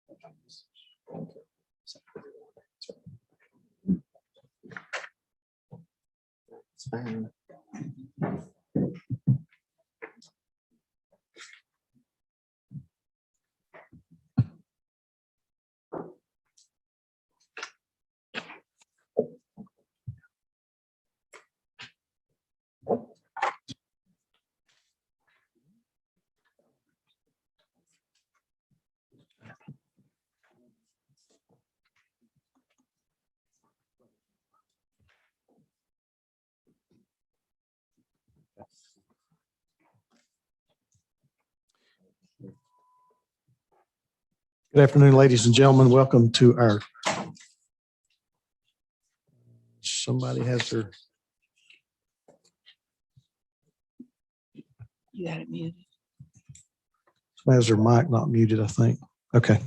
It's fine. Good afternoon, ladies and gentlemen. Welcome to our, somebody has their, You got it muted. somebody has their mic not muted, I think. Okay.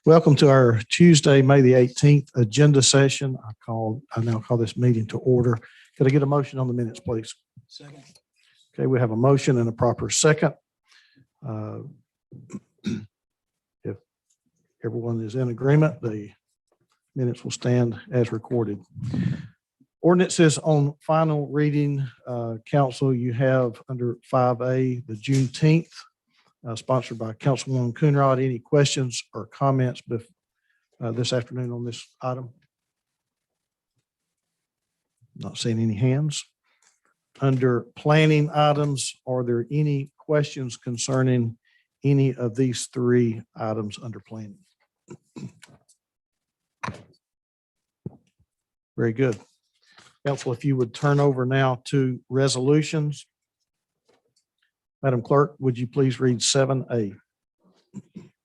Welcome to our Tuesday, May the 18th agenda session. I now call this meeting to order. Could I get a motion on the minutes, please? Second. Okay, we have a motion and a proper second. If everyone is in agreement, the minutes will stand as recorded. Ordinances on final reading. Council, you have under 5A, the Juneteenth, sponsored by Councilwoman Coonrod. Any questions or comments this afternoon on this item? Not seeing any hands. Under planning items, are there any questions concerning any of these three items under planning? Very good. Council, if you would turn over now to resolutions. Madam Clerk, would you please read 7A?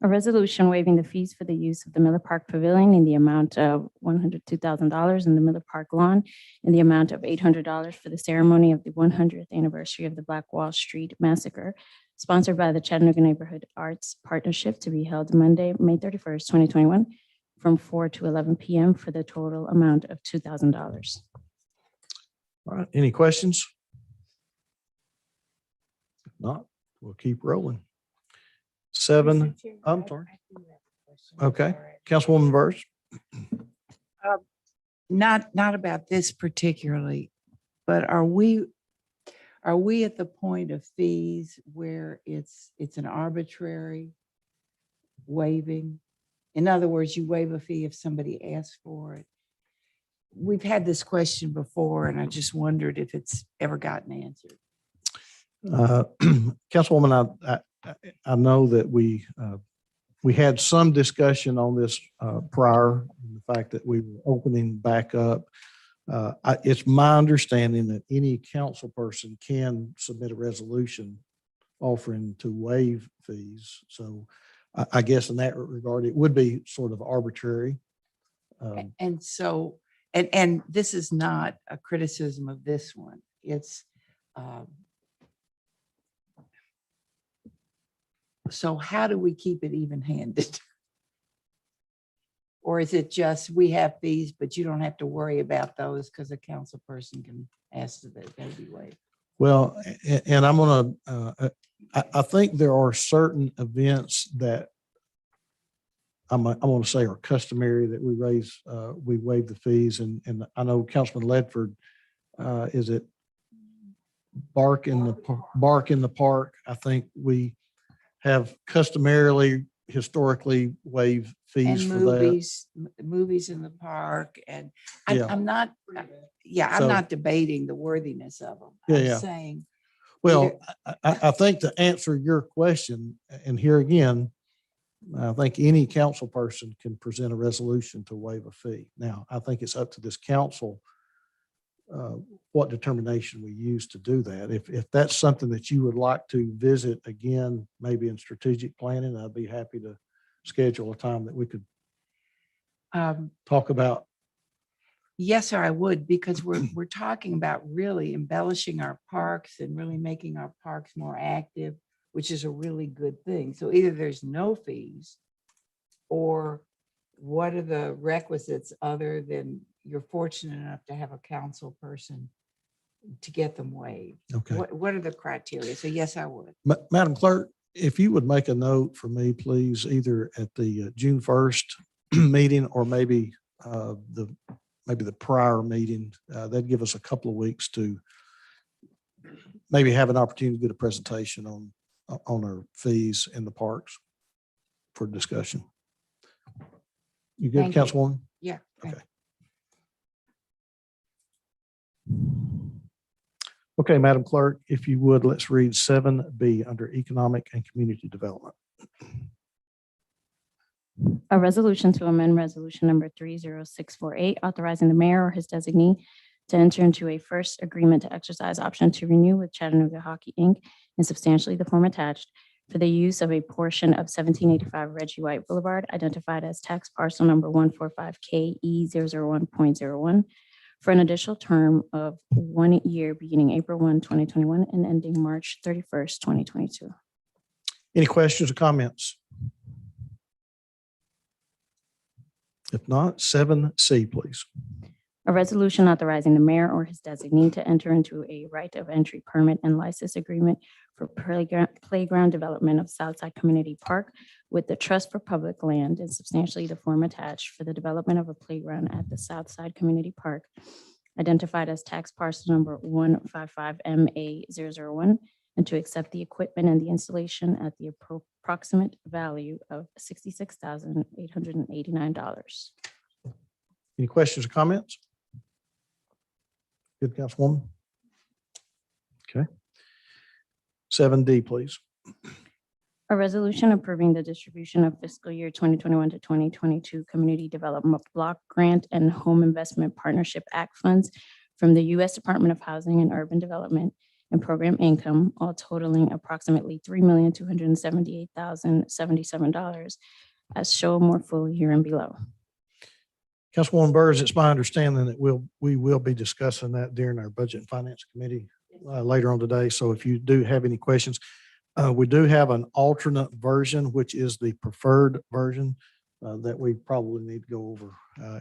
A resolution waiving the fees for the use of the Miller Park Pavilion in the amount of $102,000 and the Miller Park Lawn in the amount of $800 for the ceremony of the 100th anniversary of the Black Wall Street Massacre, sponsored by the Chattanooga Neighborhood Arts Partnership, to be held Monday, May 31st, 2021, from 4 to 11 p.m. for the total amount of $2,000. All right, any questions? If not, we'll keep rolling. 7, I'm sorry. Okay, Councilwoman Burrs. Not about this particularly, but are we at the point of fees where it's an arbitrary waiving? In other words, you waive a fee if somebody asks for it. We've had this question before, and I just wondered if it's ever gotten answered. Councilwoman, I know that we had some discussion on this prior, the fact that we were opening back up. It's my understanding that any council person can submit a resolution offering to waive fees. So I guess in that regard, it would be sort of arbitrary. And so, and this is not a criticism of this one. It's so how do we keep it even-handed? Or is it just we have fees, but you don't have to worry about those because a council person can ask that they be waived? Well, and I'm going to, I think there are certain events that I want to say are customary that we waive the fees. And I know Councilman Ledford, is it Bark in the Park? I think we have customarily historically waived fees And for that. movies in the park. And Yeah. I'm not, I'm So- not debating the worthiness of them. Yeah, I'm yeah. saying, Well, I think to answer your question, and here again, I think any council person can present a resolution to waive a fee. Now, I think it's up to this council what determination we use to do that. If that's something that you would like to visit again, maybe in strategic planning, I'd be happy to schedule a time that we could talk about. yes, sir, I would, because we're talking about really embellishing our parks and really making our parks more active, which is a really good thing. So either there's no fees, or what are the requisites other than you're fortunate enough to have a council person to get them waived? Okay. What are the criteria? So yes, I would. Madam Clerk, if you would make a note for me, please, either at the June 1st meeting or maybe the prior meeting, that'd give us a couple of weeks to maybe have an opportunity to get a presentation on our fees in the parks for discussion. You good, Thank you. Councilwoman? Yeah. Okay. Okay, Madam Clerk, if you would, let's read 7B under Economic and Community Development. A resolution to amend resolution number 30648, authorizing the mayor or his designee to enter into a first agreement to exercise option to renew with Chattanooga Hockey Inc. in substantially the form attached for the use of a portion of 1785 Reggie White Boulevard, identified as tax parcel number 145KE001.01, for an additional term of 1 year beginning April 1, 2021 and ending March 31st, 2022. Any questions or comments? If not, 7C, please. A resolution authorizing the mayor or his designee to enter into a right of entry permit and license agreement for playground development of Southside Community Park with the Trust for Public Land and substantially the form attached for the development of a playground at the Southside Community Park, identified as tax parcel number 155MA001, and to accept the equipment and the installation at the approximate value of $66,889. Any questions or comments? Good, Councilwoman. Okay. 7D, please. A resolution approving the distribution of fiscal year 2021 to 2022 Community Development Block Grant and Home Investment Partnership Act funds from the U.S. Department of Housing and Urban Development and program income, all totaling approximately $3,278,077, as shown more fully here and below. Councilwoman Burrs, it's my understanding that we will be discussing that during our Budget and Finance Committee later on today. So if you do have any questions, we do have an alternate version, which is the preferred version that we probably need to go over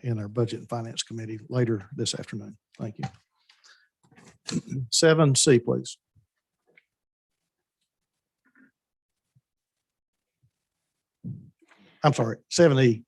in our Budget and Finance Committee later this afternoon. Thank you. 7C, please. I'm sorry, 7E.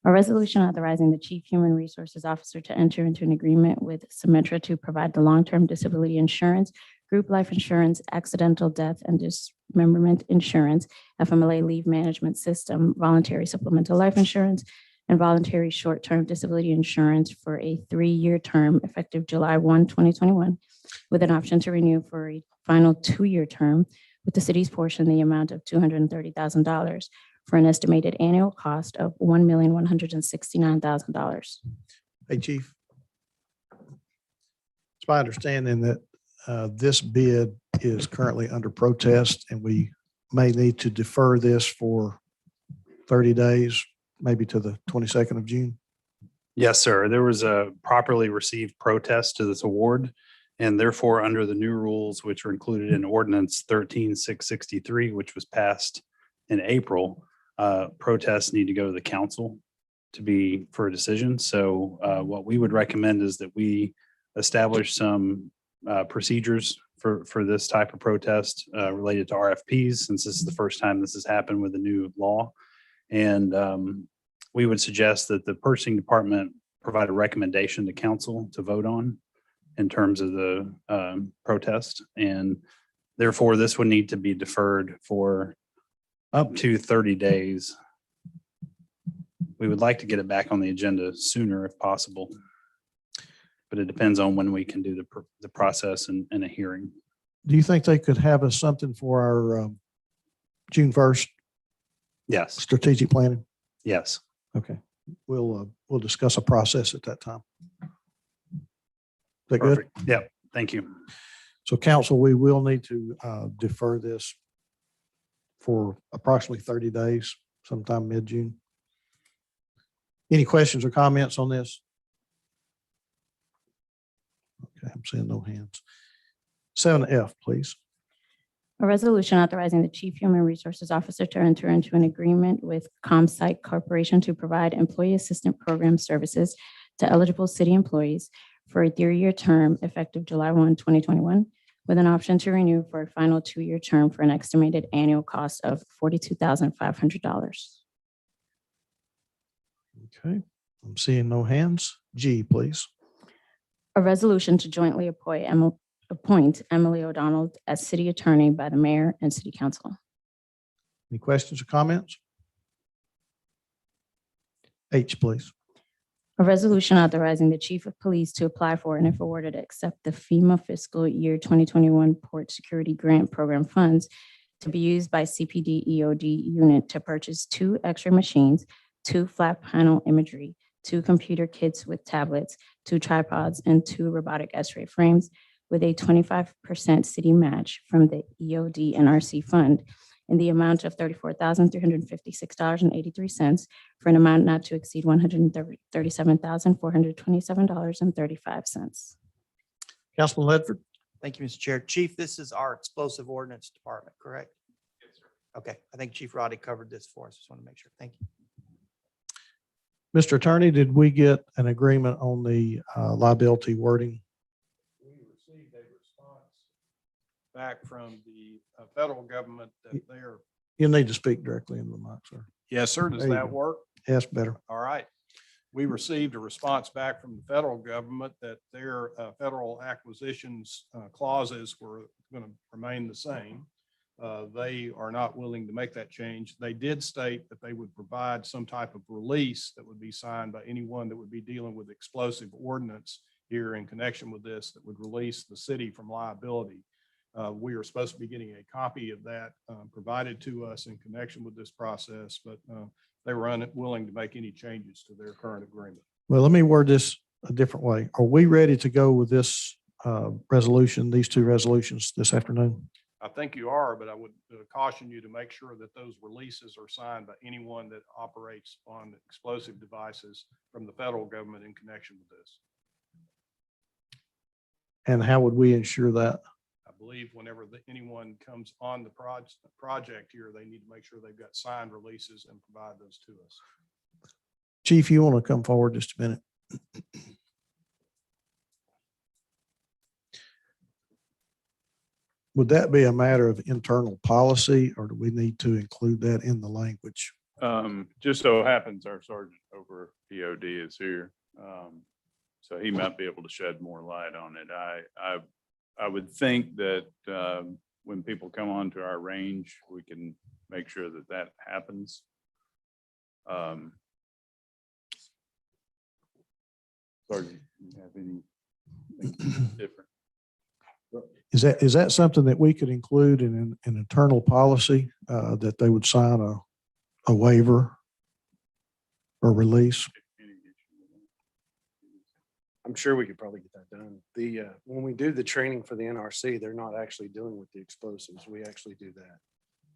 A resolution authorizing the Chief Human Resources Officer to enter into an agreement with Symetra to provide the long-term disability insurance, group life insurance, accidental death and dismemberment insurance, FMLA leave management system, voluntary supplemental life insurance, and voluntary short-term disability insurance for a 3-year term effective July 1, 2021, with an option to renew for a final 2-year term with the city's portion the amount of $230,000 for an estimated annual cost of $1,169,000. Hey, Chief. It's my understanding that this bid is currently under protest and we may need to defer this for 30 days, maybe to the 22nd of June. Yes, sir. There was a properly received protest to this award, and therefore, under the new rules, which are included in Ordinance 13663, which was passed in April, protests need to go to the council for a decision. So what we would recommend is that we establish some procedures for this type of protest related to RFPs, since this is the first time this has happened with the new law. And we would suggest that the purchasing department provide a recommendation to council to vote on in terms of the protest. And therefore, this would need to be deferred for up to 30 days. We would like to get it back on the agenda sooner if possible, but it depends on when we can do the process and a hearing. Do you think they could have us something for our June 1st Yes, strategic planning? yes. Okay. We'll discuss a process at that time. Is that good? Perfect. Yeah, thank you. So council, we will need to defer this for approximately 30 days, sometime mid-June. Any questions or comments on this? Okay, I'm seeing no hands. 7F, please. A resolution authorizing the Chief Human Resources Officer to enter into an agreement with ComSite Corporation to provide employee assistance program services to eligible city employees for a 3-year term effective July 1, 2021, with an option to renew for a final 2-year term for an estimated annual cost of $42,500. Okay, I'm seeing no hands. G, please. A resolution to jointly appoint Emily O'Donnell as city attorney by the mayor and city council. Any questions or comments? H, please. A resolution authorizing the chief of police to apply for and if awarded, accept the FEMA fiscal year 2021 Port Security Grant Program funds to be used by CPD EOD unit to purchase 2 X-ray machines, 2 flat panel imagery, 2 computer kits with tablets, 2 tripods, and 2 robotic X-ray frames with a 25% city match from the EOD NRC fund in the amount of $34,356.83 for an amount not to exceed $137,427.35. Councilman Ledford. Thank you, Mr. Chair. Chief, this is our explosive ordinance department, correct? Yes, sir. Okay, I think Chief Roddy covered this for us. Just want to make sure. Thank you. Mr. Attorney, did we get an agreement on the liability wording? We received a response back from the federal government that they're. You need to speak directly into the mic, sir. Yes, sir. Does There you that go. work? Yes, better. All right. We received a response back from the federal government that their federal acquisitions clauses were going to remain the same. They are not willing to make that change. They did state that they would provide some type of release that would be signed by anyone that would be dealing with explosive ordinance here in connection with this, that would release the city from liability. We are supposed to be getting a copy of that provided to us in connection with this process, but they were unwilling to make any changes to their current agreement. Well, let me word this a different way. Are we ready to go with this resolution, these 2 resolutions this afternoon? I think you are, but I would caution you to make sure that those releases are signed by anyone that operates on explosive devices from the federal government in connection with this. And how would we ensure that? I believe whenever anyone comes on the project here, they need to make sure they've got signed releases and provide those to us. Chief, you want to come forward just a minute? Would that be a matter of internal policy, or do we need to include that in the language? Just so happens our sergeant over EOD is here. So he might be able to shed more light on it. I would think that when people come onto our range, we can make sure that that happens. Sergeant, do you have anything different? Is that something that we could include in an internal policy, that they would sign a waiver or release? I'm sure we could probably get that done. When we do the training for the NRC, they're not actually dealing with the explosives. We actually do that.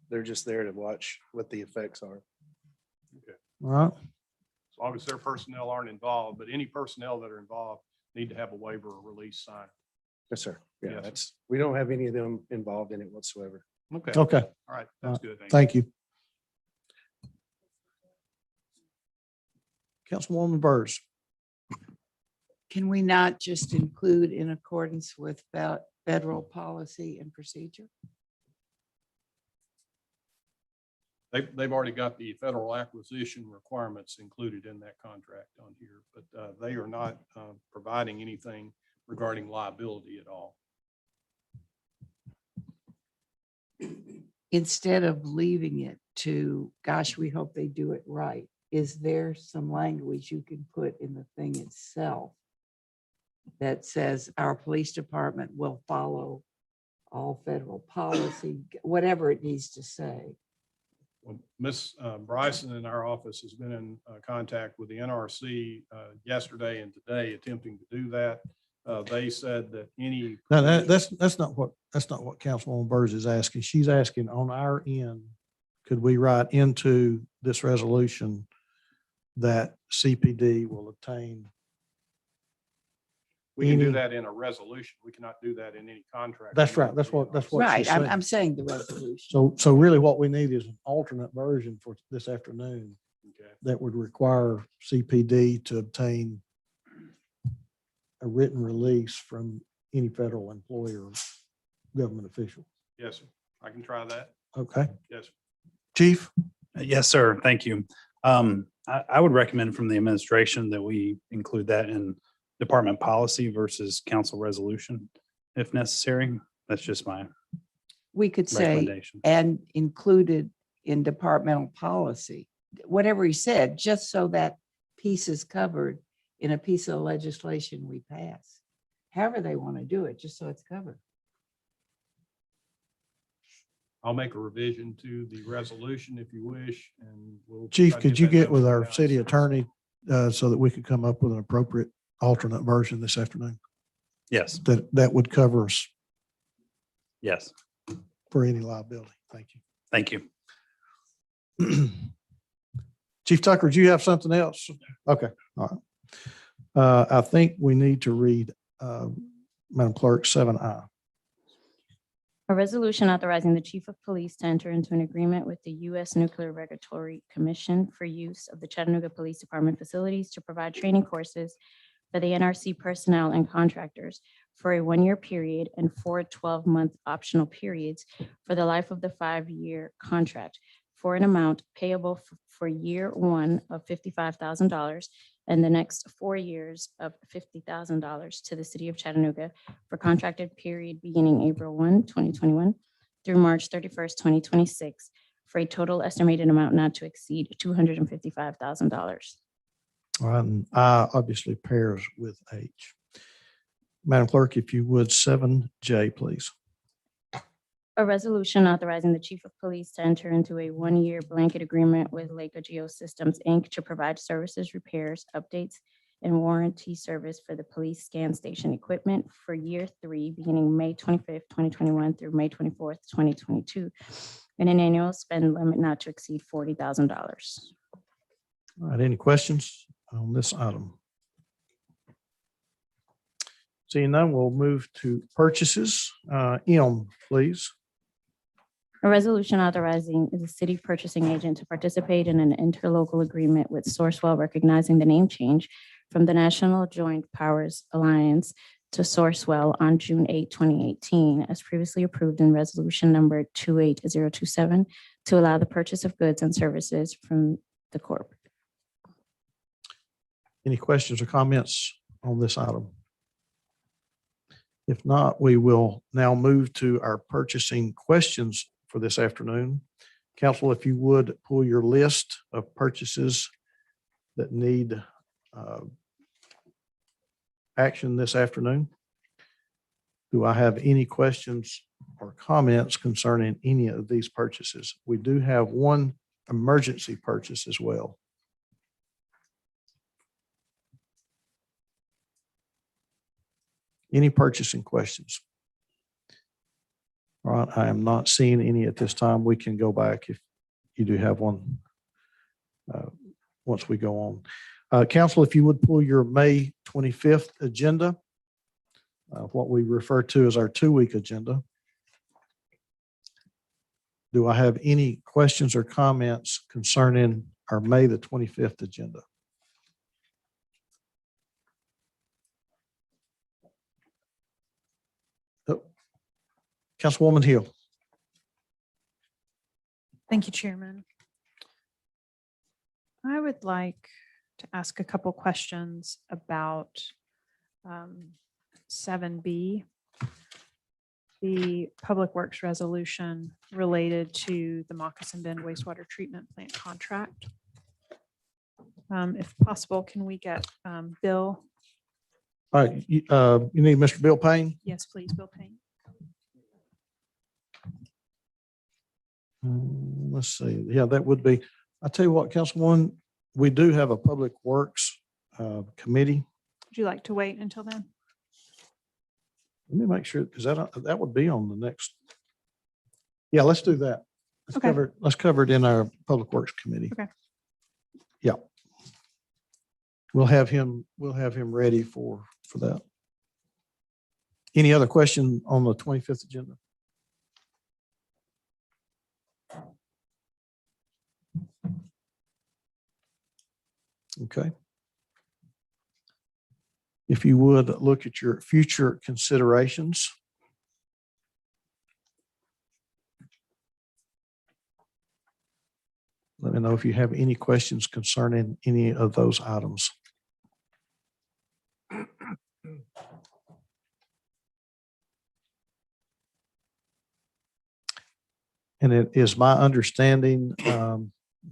They're just there to watch what the effects are. All right. As long as their personnel aren't involved, but any personnel that are involved need to have a waiver or release signed. Yes, sir. Yeah, Yes. we don't have any of them involved in it whatsoever. Okay. Okay. All right. That's good. Thank you. Councilwoman Burrs. Can we not just include in accordance with federal policy and procedure? They've already got the federal acquisition requirements included in that contract on here, but they are not providing anything regarding liability at all. Instead of leaving it to, gosh, we hope they do it right, is there some language you can put in the thing itself that says our police department will follow all federal policy, whatever it needs to say? Well, Ms. Bryson in our office has been in contact with the NRC yesterday and today attempting to do that. They said that any. No, that's not what Councilwoman Burrs is asking. She's asking on our end, could we write into this resolution that CPD will obtain? We can do any- that in a resolution. We cannot do that in any contract. That's right. That's what she's Right, saying. I'm saying the resolution. So really what we need is an alternate version for this afternoon Okay. that would require CPD to obtain a written release from any federal employer government official. Yes, sir. I can try that. Okay, Yes, sir. Chief? Yes, sir. Thank you. I would recommend from the administration that we include that in department policy versus council resolution if necessary. That's just my We could say, recommendation. and included in departmental policy, whatever he said, just so that piece is covered in a piece of legislation we pass. However they want to do it, just so it's covered. I'll make a revision to the resolution if you wish, and we'll. Chief, try to could you that get done with between our now and city September. attorney so that we could come up with an appropriate alternate version this afternoon? Yes, That would cover us yes. for any liability. Thank Thank you. you. Chief Tucker, do you have something else? Okay, all right. I think we need to read, Madam Clerk, 7I. A resolution authorizing the chief of police to enter into an agreement with the U.S. Nuclear Regulatory Commission for use of the Chattanooga Police Department facilities to provide training courses for the NRC personnel and contractors for a 1-year period and 4 12-month optional periods for the life of the 5-year contract for an amount payable for year 1 of $55,000 and the next 4 years of $50,000 to the city of Chattanooga for contracted period beginning April 1, 2021 through March 31st, 2026, for a total estimated amount not to exceed $255,000. All right, and I obviously pairs with H. Madam Clerk, if you would, 7J, please. A resolution authorizing the chief of police to enter into a 1-year blanket agreement with Leica Geosystems, Inc. to provide services, repairs, updates, and warranty service for the police scan station equipment for year 3, beginning May 25th, 2021 through May 24th, 2022, and an annual spend limit not to exceed $40,000. All right, any questions on this item? Seeing none, we'll move to purchases. M, please. A resolution authorizing the city purchasing agent to participate in an interlocal agreement with Sourcewell, recognizing the name change from the National Joint Powers Alliance to Sourcewell on June 8, 2018, as previously approved in resolution number 28027, to allow the purchase of goods and services from the corp. Any questions or comments on this item? If not, we will now move to our purchasing questions for this afternoon. Council, if you would pull your list of purchases that need action this afternoon. Do I have any questions or comments concerning any of these purchases? We do have one emergency purchase as well. Any purchasing questions? All right, I am not seeing any at this time. We can go back if you do have one once we go on. Council, if you would pull your May 25th agenda, what we refer to as our 2-week agenda. Do I have any questions or comments concerning our May the 25th agenda? Councilwoman Hill. Thank you, Chairman. I would like to ask a couple questions about 7B, the Public Works resolution related to the Moccasin Bend wastewater treatment plant contract. If possible, can we get Bill? All right, you need Mr. Bill Payne? Yes, please, Bill Payne. Let's see. Yeah, that would be, I tell you what, Councilwoman, we do have a Public Works committee. Would you like to wait until then? Let me make sure, because that would be on the next. Yeah, let's do that. Okay. Let's cover it in our Public Works Committee. Okay. Yeah. We'll have him ready for that. Any other question on the 25th agenda? Okay. If you would look at your future considerations. me know if you have any questions concerning any of those items. And it is my understanding,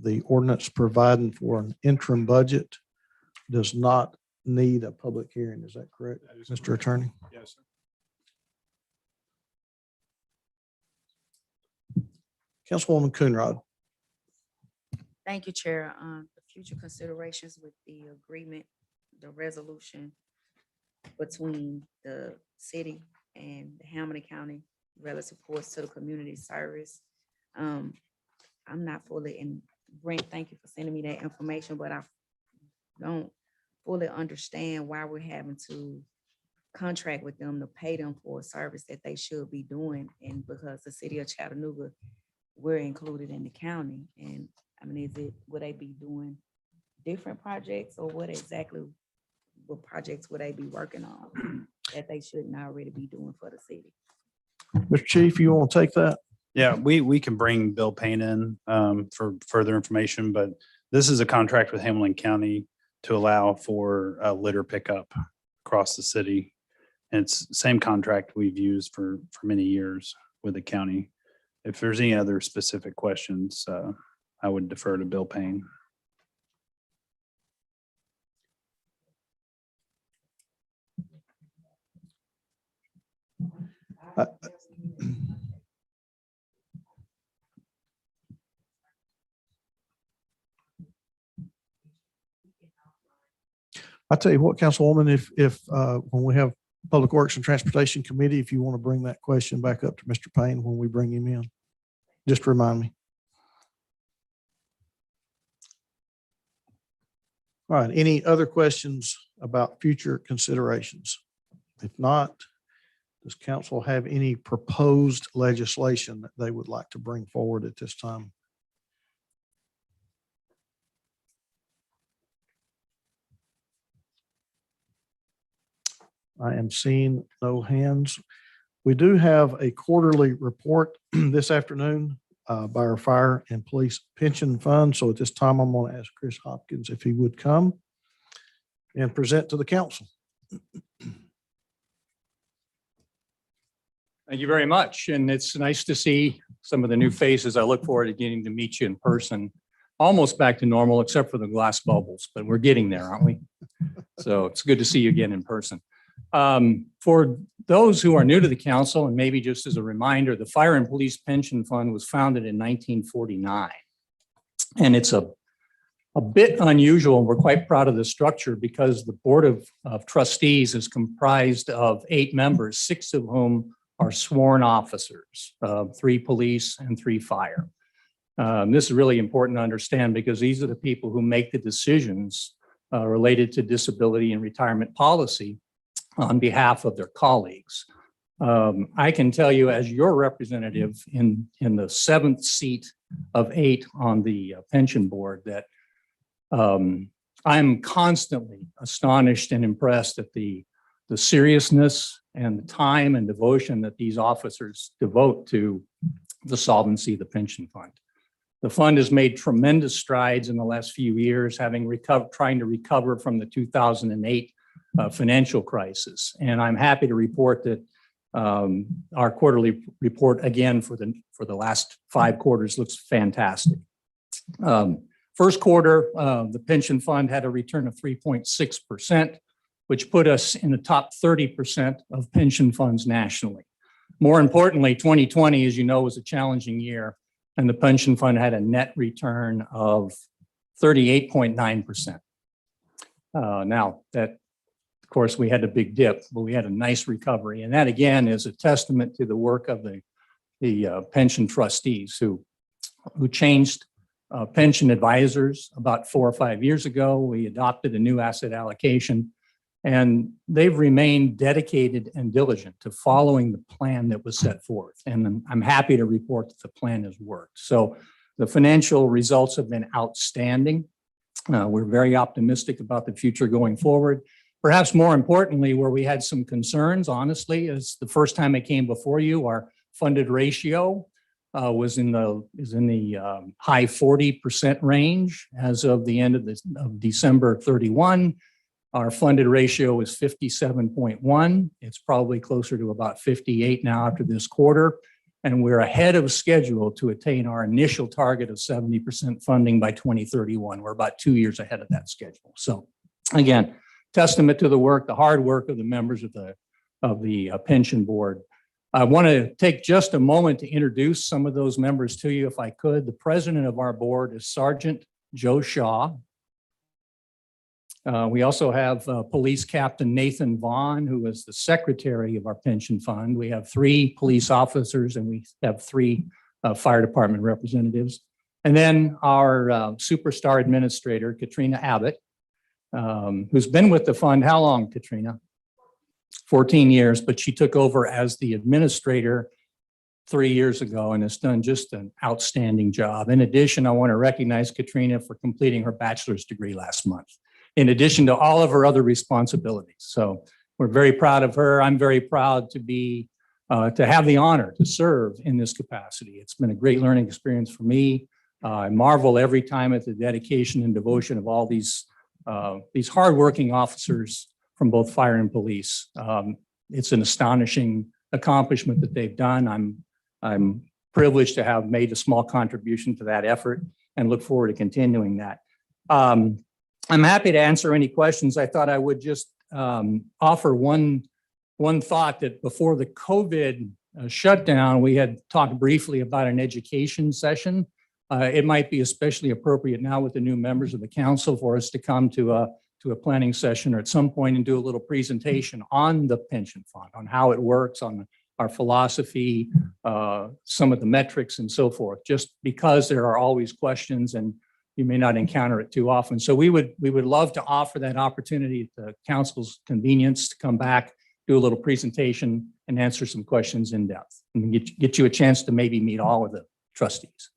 the ordinance providing for an interim budget does not need a public hearing. Is that correct, That is Mr. correct. Attorney? Yes, sir. Councilwoman Coonrod. Thank you, Chair. The future considerations with the agreement, the resolution between the city and the Hamilton County relative supports to the community service. I'm not fully, and Brent, thank you for sending me that information, but I don't fully understand why we're having to contract with them to pay them for a service that they should be doing. And because the city of Chattanooga, we're included in the county. And I mean, would they be doing different projects, or what projects would they be working on that they shouldn't already be doing for the city? Mr. Chief, you want to take that? Yeah, we can bring Bill Payne in for further information, but this is a contract with Hamilton County to allow for a litter pickup across the city. And it's the same contract we've used for many years with the county. If there's any other specific questions, I would defer to Bill Payne. I'll tell you what, Councilwoman, if when we have Public Works and Transportation Committee, if you want to bring that question back up to Mr. Payne when we bring him in, just remind me. All right, any other questions about future considerations? If not, does council have any proposed legislation that they would like to bring forward at this time? I am seeing no hands. We do have a quarterly report this afternoon by our fire and police pension fund. So at this time, I'm going to ask Chris Hopkins if he would come and present to the council. Thank you very much. And it's nice to see some of the new faces. I look forward to getting to meet you in person. Almost back to normal, except for the glass bubbles, but we're getting there, aren't we? So it's good to see you again in person. For those who are new to the council, and maybe just as a reminder, the Fire and Police Pension Fund was founded in 1949. And it's a bit unusual. We're quite proud of the structure because the Board of Trustees is comprised of 8 members, 6 of whom are sworn officers, 3 police and 3 fire. This is really important to understand because these are the people who make the decisions related to disability and retirement policy on behalf of their colleagues. I can tell you as your representative in the 7th seat of 8 on the pension board that I'm constantly astonished and impressed at the seriousness and the time and devotion that these officers devote to the solvency of the pension fund. The fund has made tremendous strides in the last few years, trying to recover from the 2008 financial crisis. And I'm happy to report that our quarterly report again for the last 5 quarters looks fantastic. First quarter, the pension fund had a return of 3.6%, which put us in the top 30% of pension funds nationally. More importantly, 2020, as you know, was a challenging year, and the pension fund had a net return of 38.9%. Now, that, of course, we had a big dip, but we had a nice recovery. And that, again, is a testament to the work of the pension trustees who changed pension advisors about 4 or 5 years ago. We adopted a new asset allocation, and they've remained dedicated and diligent to following the plan that was set forth. And I'm happy to report that the plan has worked. So the financial results have been outstanding. We're very optimistic about the future going forward. Perhaps more importantly, where we had some concerns, honestly, is the first time I came before you, our funded ratio is in the high 40% range as of the end of December 31. Our funded ratio is 57.1. It's probably closer to about 58 now after this quarter. And we're ahead of schedule to attain our initial target of 70% funding by 2031. We're about 2 years ahead of that schedule. So again, testament to the hard work of the members of the pension board. I want to take just a moment to introduce some of those members to you, if I could. The president of our board is Sergeant Joe Shaw. We also have Police Captain Nathan Vaughn, who is the secretary of our pension fund. We have 3 police officers and we have 3 fire department representatives. And then our superstar administrator, Katrina Abbott, who's been with the fund. How long, Katrina? 14 years, but she took over as the administrator 3 years ago and has done just an outstanding job. In addition, I want to recognize Katrina for completing her bachelor's degree last month, in addition to all of her other responsibilities. So we're very proud of her. I'm very proud to have the honor to serve in this capacity. It's been a great learning experience for me. I marvel every time at the dedication and devotion of all these hardworking officers from both fire and police. It's an astonishing accomplishment that they've done. I'm privileged to have made a small contribution to that effort and look forward to continuing that. I'm happy to answer any questions. I thought I would just offer one thought that before the COVID shutdown, we had talked briefly about an education session. It might be especially appropriate now with the new members of the council for us to come to a planning session or at some point and do a little presentation on the pension fund, on how it works, on our philosophy, some of the metrics and so forth, just because there are always questions and you may not encounter it too often. So we would love to offer that opportunity at the council's convenience to come back, do a little presentation and answer some questions in depth and get you a chance to maybe meet all of the trustees.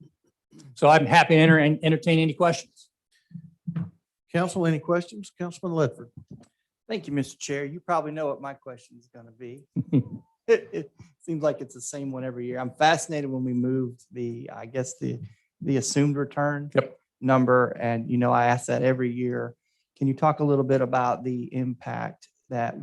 So I'm happy to entertain any questions. Council, any questions? Councilman Ledford. Thank you, Mr. Chair. You probably know what my question is going to be. It seems like it's the same one every year. I'm fascinated when we moved the assumed return number. And, I ask that every year. Can you talk a little bit about the impact that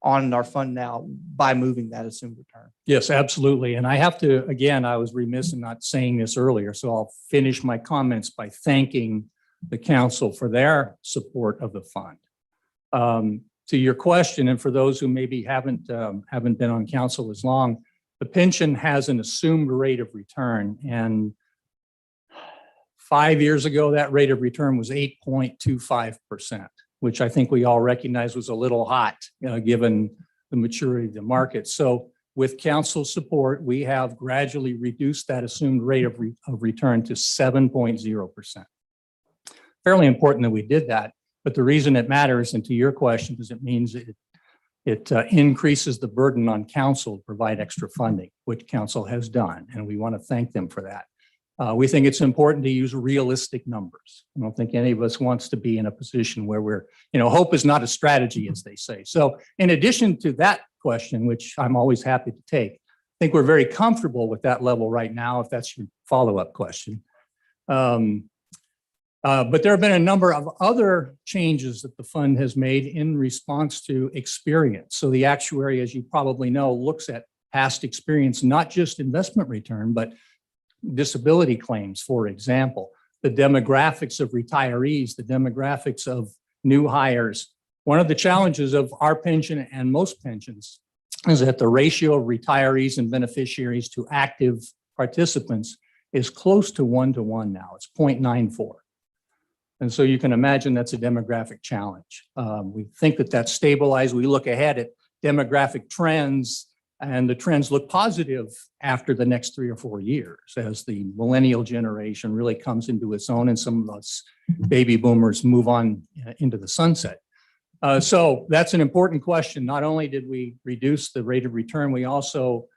on our fund now by moving that assumed return? Yes, absolutely. And I have to, again, I was remiss in not saying this earlier, so I'll finish my comments by thanking the council for their support of the fund. To your question, and for those who maybe haven't been on council as long, the pension has an assumed rate of return. And 5 years ago, that rate of return was 8.25%, which I think we all recognize was a little hot, given the maturity of the market. So with council support, we have gradually reduced that assumed rate of return to 7.0%. Fairly important that we did that, but the reason it matters, and to your question, is it means it increases the burden on council to provide extra funding, which council has done, and we want to thank them for that. We think it's important to use realistic numbers. I don't think any of us wants to be in a position where we're, hope is not a strategy, as they say. So in addition to that question, which I'm always happy to take, I think we're very comfortable with that level right now, if that's your follow-up question. But there have been a number of other changes that the fund has made in response to experience. So the actuary, as you probably know, looks at past experience, not just investment return, but disability claims, for example, the demographics of retirees, the demographics of new hires. One of the challenges of our pension and most pensions is that the ratio of retirees and beneficiaries to active participants is close to 1-to-1 now. It's 0.94. And so you can imagine that's a demographic challenge. We think that that's stabilized. We look ahead at demographic trends, and the trends look positive after the next 3 or 4 years as the millennial generation really comes into its own and some of us baby boomers move on into the sunset. So that's an important question. Not only did we reduce the rate of return, we also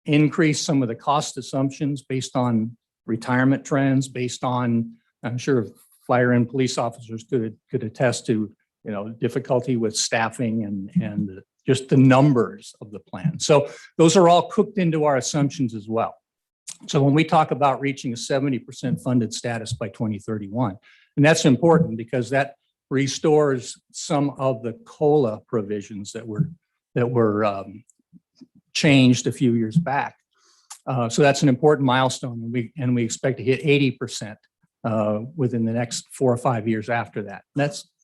increased some of the cost assumptions based on retirement trends, based on, I'm sure fire and police officers could attest to, difficulty with staffing and just the numbers of the plan. So those are all cooked into our assumptions as well. So when we talk about reaching a 70% funded status by 2031, and that's important because that restores some of the COLA provisions that were changed a few years back. So that's an important milestone, and we expect to hit 80% within the next 4 or 5 years after that.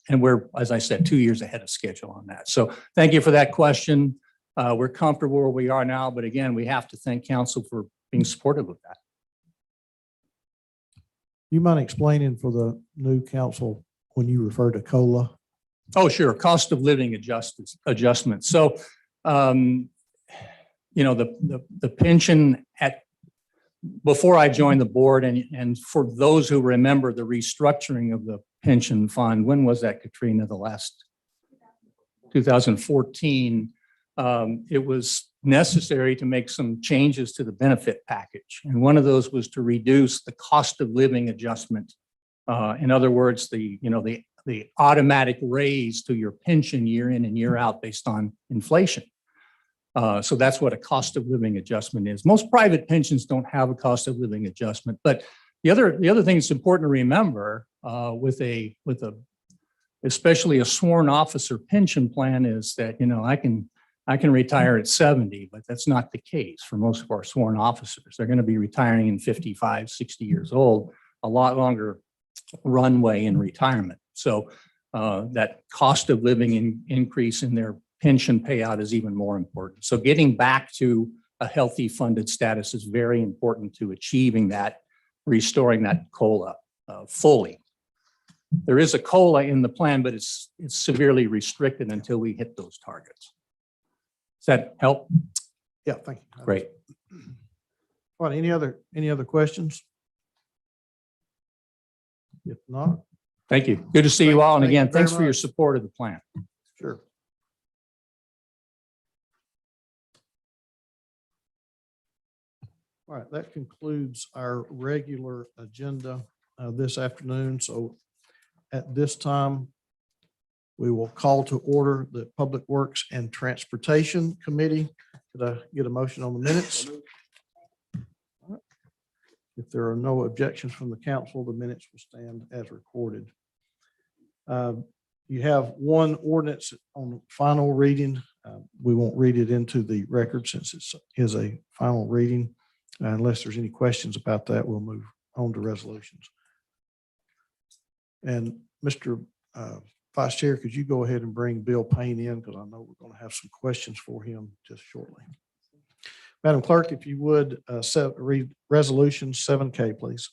And we're, as I said, 2 years ahead of schedule on that. So thank you for that question. We're comfortable where we are now, but again, we have to thank council for being supportive of that. You mind explaining for the new council when you refer to COLA? Oh, sure. Cost of living adjustments. So, the pension before I joined the board, and for those who remember the restructuring of the pension fund, when was that, Katrina? The last 2014. It was necessary to make some changes to the benefit package. And one of those was to reduce the cost of living adjustment. In other words, the automatic raise to your pension year in and year out based on inflation. So that's what a cost of living adjustment is. Most private pensions don't have a cost of living adjustment, but the other thing that's important to remember with especially a sworn officer pension plan is that, I can retire at 70, but that's not the case for most of our sworn officers. They're going to be retiring in 55, 60 years old, a lot longer runway in retirement. So that cost of living increase in their pension payout is even more important. So getting back to a healthy funded status is very important to achieving that, restoring that COLA fully. There is a COLA in the plan, but it's severely restricted until we hit those targets. Does that help? Yeah, thank you. Great. All right, any other questions? If not, Thank you. Good to see you all. And Thank you again, very thanks for your much. support of the plan. sure. All right, that concludes our regular agenda this afternoon. So at this time, we will call to order the Public Works and Transportation Committee. Could I get a motion on the minutes? All right. If there are no objections from the council, the minutes will stand as recorded. You have one ordinance on final reading. We won't read it into the record since it is a final reading. Unless there's any questions about that, we'll move on to resolutions. And Mr. Vice Chair, could you go ahead and bring Bill Payne in, because I know we're going to have some questions for him just shortly. Madam Clerk, if you would read resolution 7K, please.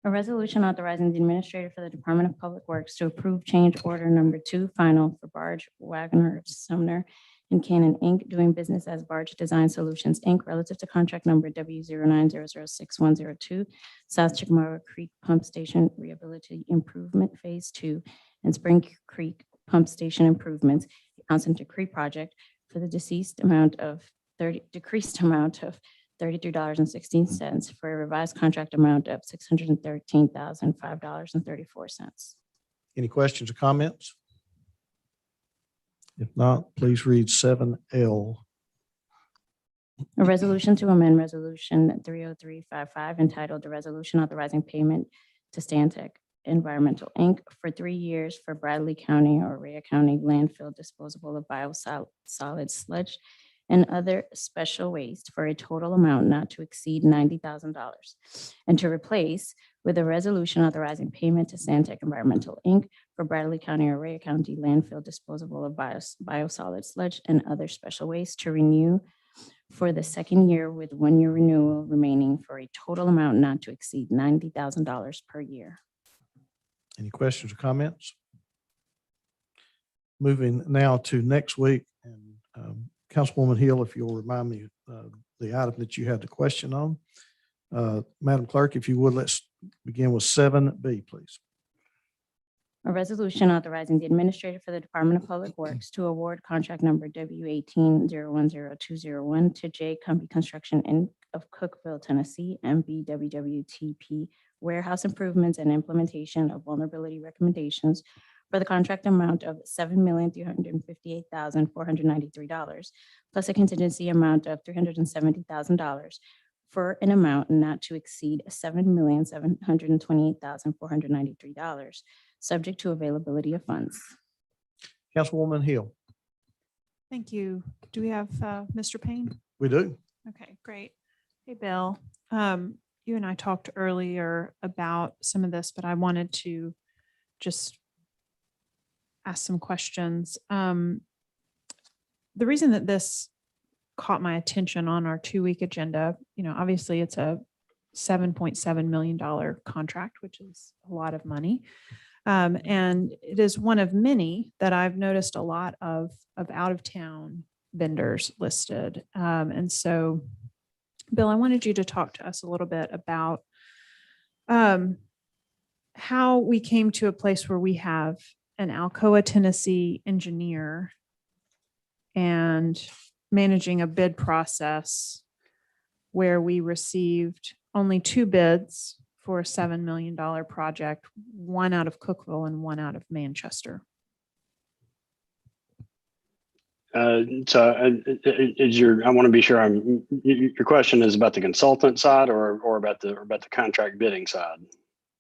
A resolution authorizing the administrator for the Department of Public Works to approve change order number 2 final for Barge Wagner Sumner and Cannon Inc. doing business as Barge Design Solutions Inc. relative to contract number W09006102 South Chickamauga Creek Pump Station Rehabilitation Improvement Phase 2 and Spring Creek Pump Station Improvements, Constant Decree Project for the decreased amount of $33.16 for a revised contract amount of $613,005.34. Any questions or comments? If not, please read 7L. A resolution to amend Resolution 30355 entitled "The Resolution Authorizing Payment to Stantec Environmental, Inc. for 3 years for Bradley County or Rea County landfill disposable of biosolid sludge and other special waste for a total amount not to exceed $90,000, and to replace with a resolution authorizing payment to Stantec Environmental, Inc. for Bradley County or Rea County landfill disposable of biosolid sludge and other special waste to renew for the second year with 1 year renewal remaining for a total amount not to exceed $90,000 per year." Any questions or comments? Moving now to next week, and Councilwoman Hill, if you'll remind me the item that you had the question on. Madam Clerk, if you would, let's begin with 7B, please. A resolution authorizing the administrator for the Department of Public Works to award contract number W18010201 to J. Cumbie Construction Inc. of Cookeville, Tennessee, MBWWTP warehouse improvements and implementation of vulnerability recommendations for the contract amount of $7,358,493, plus a contingency amount of $370,000 for an amount not to exceed $7,728,493, subject to availability of funds. Councilwoman Hill. Thank you. Do we have Mr. Payne? We do. Okay, great. Hey, Bill. You and I talked earlier about some of this, but I wanted to just ask some questions. The reason that this caught my attention on our 2-week agenda, obviously it's a $7.7 million contract, which is a lot of money. And it is one of many that I've noticed a lot of out-of-town vendors listed. And so, Bill, I wanted you to talk to us a little bit about how we came to a place where we have an Alcoa, Tennessee engineer and managing a bid process where we received only 2 bids for a $7 million project, one out of Cookeville and one out of Manchester. I want to be sure your question is about the consultant side or about the contract bidding side?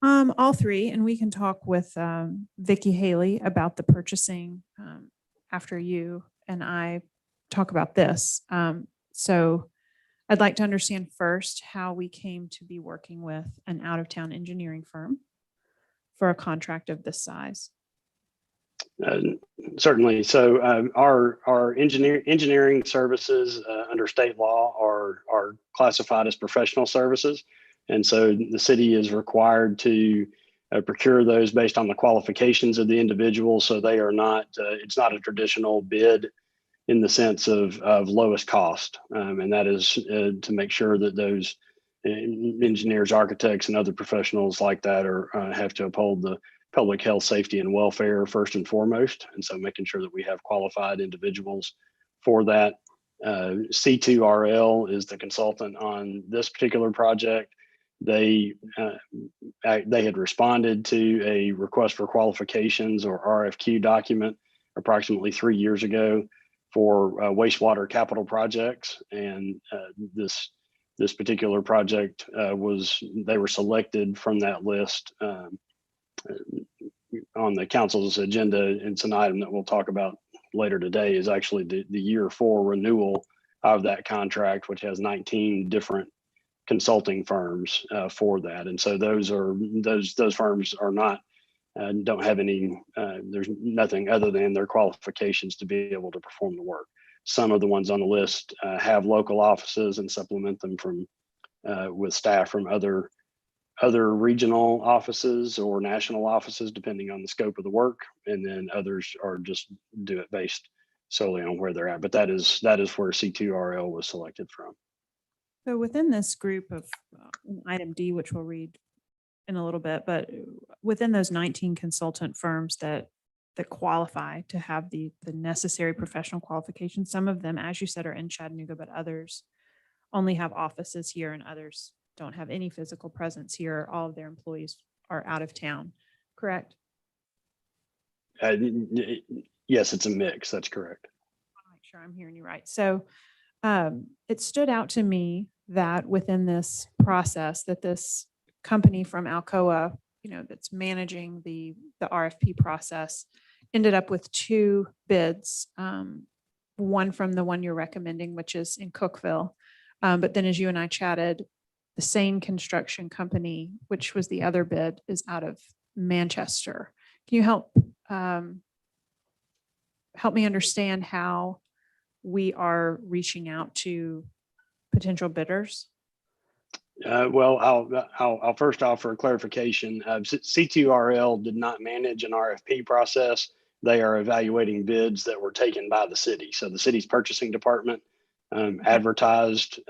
All three, and we can talk with Vicki Haley about the purchasing after you and I talk about this. So I'd like to understand first how we came to be working with an out-of-town engineering firm for a contract of this size. Certainly. So our engineering services under state law are classified as professional services. And so the city is required to procure those based on the qualifications of the individual. So they are not, it's not a traditional bid in the sense of lowest cost. And that is to make sure that those engineers, architects, and other professionals like that have to uphold the public health, safety, and welfare first and foremost. And so making sure that we have qualified individuals for that. C2RL is the consultant on this particular project. They had responded to a request for qualifications or RFQ document approximately 3 years ago for wastewater capital projects. And this particular project they were selected from that list on the council's agenda. It's an item that we'll talk about later today, is actually the year 4 renewal of that contract, which has 19 different consulting firms for that. And so those firms are not, don't have any, there's nothing other than their qualifications to be able to perform the work. Some of the ones on the list have local offices and supplement them with staff from other regional offices or national offices, depending on the scope of the work. And then others are just do it based solely on where they're at. But that is where C2RL was selected from. So within this group of item D, which we'll read in a little bit, but within those 19 consultant firms that qualify to have the necessary professional qualifications, some of them, as you said, are in Chattanooga, but others only have offices here and others don't have any physical presence here. All of their employees are out of town, correct? Yes, it's a mix. That's correct. I want to make sure I'm hearing you right. So it stood out to me that within this process, that this company from Alcoa, that's managing the RFP process, ended up with 2 bids, one from the one you're recommending, which is in Cookeville. But then as you and I chatted, the Sane Construction Company, which was the other bid, is out of Manchester. Can you help me understand how we are reaching out to potential bidders? Well, I'll first offer a clarification. C2RL did not manage an RFP process. They are evaluating bids that were taken by the city. So the city's purchasing department advertised,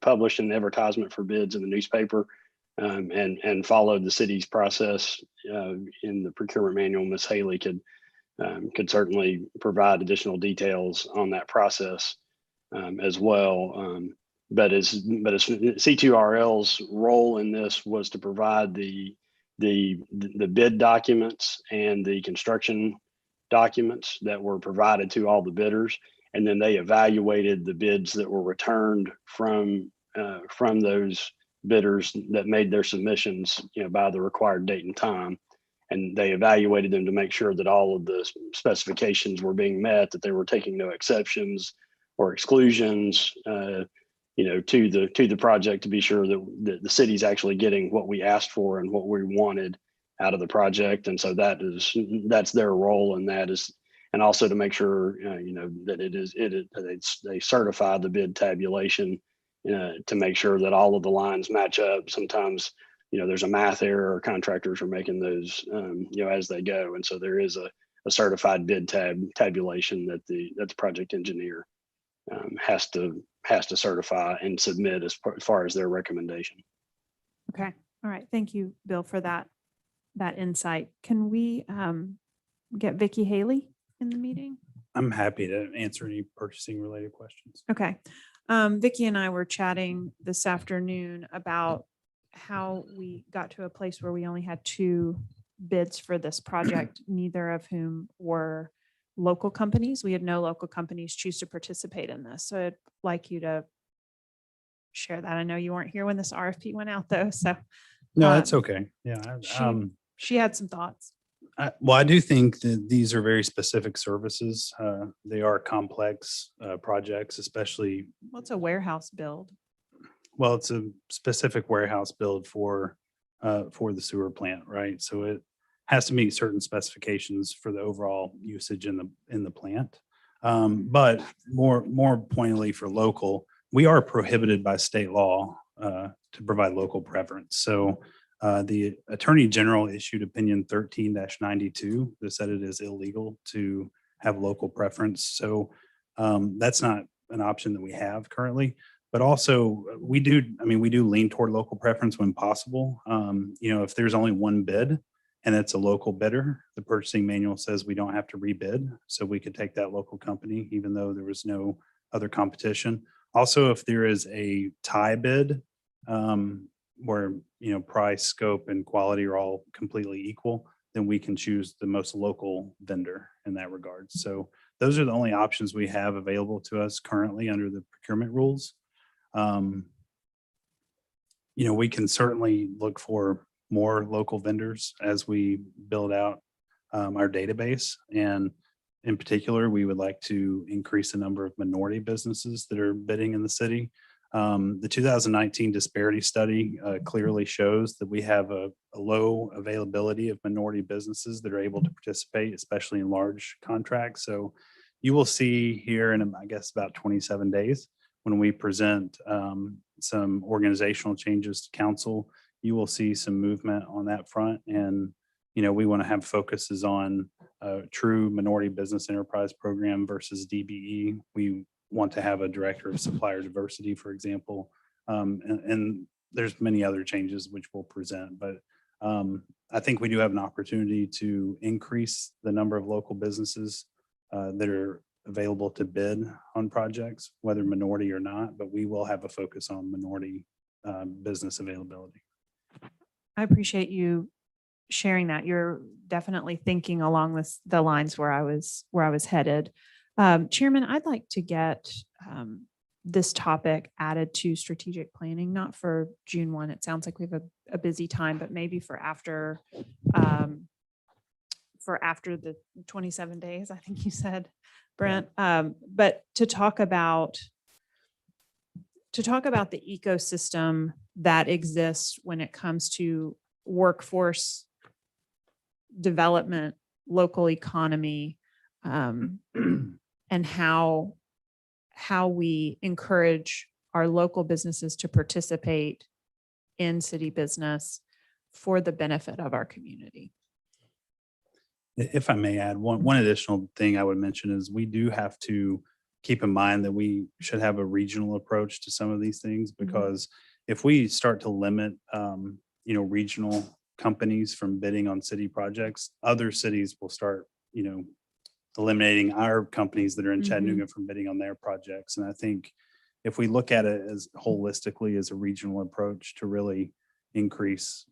published an advertisement for bids in the newspaper, and followed the city's process in the procurement manual. Ms. Haley could certainly provide additional details on that process as well. But C2RL's role in this was to provide the bid documents and the construction documents that were provided to all the bidders. And then they evaluated the bids that were returned from from those bidders that made their submissions, by the required date and time. And they evaluated them to make sure that all of the specifications were being met, that they were taking no exceptions or exclusions, to the project, to be sure that the city's actually getting what we asked for and what we wanted out of the project. And so that's their role, and and also to make sure, that they certify the bid tabulation, to make sure that all of the lines match up. Sometimes, there's a math error, or contractors are making those, as they go. And so there is a certified bid tabulation that the project engineer has to certify and submit as far as their recommendation. Okay. All right. Thank you, Bill, for that insight. Can we get Vicky Haley in the meeting? I'm happy to answer any purchasing related questions. Okay. Vicky and I were chatting this afternoon about how we got to a place where we only had 2 bids for this project, neither of whom were local companies. We had no local companies choose to participate in this. So I'd like you to share that. I know you weren't here when this RFP went out though. So No, that's okay. Yeah. she had some thoughts. I do think that these are very specific services. They are complex projects, especially. What's a warehouse build? Well, it's a specific warehouse build for the sewer plant, right? So it has to meet certain specifications for the overall usage in the plant. But more pointedly for local, we are prohibited by state law to provide local preference. So the Attorney General issued opinion 13-92 that said it is illegal to have local preference. So that's not an option that we have currently. But also we do lean toward local preference when possible. If there's only one bid and it's a local bidder, the purchasing manual says we don't have to rebid. So we could take that local company, even though there was no other competition. Also, if there is a tie bid, where, price, scope, and quality are all completely equal, then we can choose the most local vendor in that regard. So those are the only options we have available to us currently under the procurement rules. We can certainly look for more local vendors as we build out our database. And in particular, we would like to increase the number of minority businesses that are bidding in the city. The 2019 disparity study clearly shows that we have a low availability of minority businesses that are able to participate, especially in large contracts. So you will see here in, I guess, about 27 days, when we present some organizational changes to council, you will see some movement on that front. And, we want to have focuses on a true minority business enterprise program versus DBE. We want to have a director of supplier diversity, for example. And there's many other changes which we'll present, but I think we do have an opportunity to increase the number of local businesses that are available to bid on projects, whether minority or not, but we will have a focus on minority business availability. I appreciate you sharing that. You're definitely thinking along the lines where I was headed. Chairman, I'd like to get this topic added to strategic planning, not for June 1. It sounds like we have a busy time, but maybe for after the 27 days, I think you said, Brent. But to talk about the ecosystem that exists when it comes to workforce development, local economy, and how we encourage our local businesses to participate in city business for the benefit of our community. If I may add, one additional thing I would mention is we do have to keep in mind that we should have a regional approach to some of these things, because if we start to limit, regional companies from bidding on city projects, other cities will start, eliminating our companies that are in Chattanooga from bidding on their projects. And I think if we look at it as holistically as a regional approach to really increase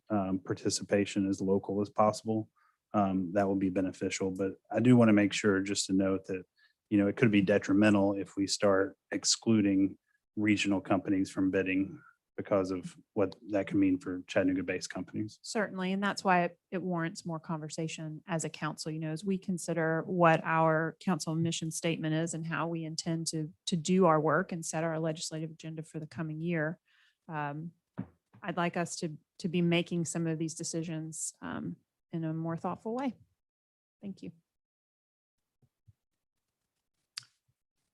participation as local as possible, that will be beneficial. But I do want to make sure just to note that, it could be detrimental if we start excluding regional companies from bidding because of what that can mean for Chattanooga-based companies. Certainly, and that's why it warrants more conversation as a council, as we consider what our council mission statement is and how we intend to do our work and set our legislative agenda for the coming year. I'd like us to be making some of these decisions in a more thoughtful way. Thank you.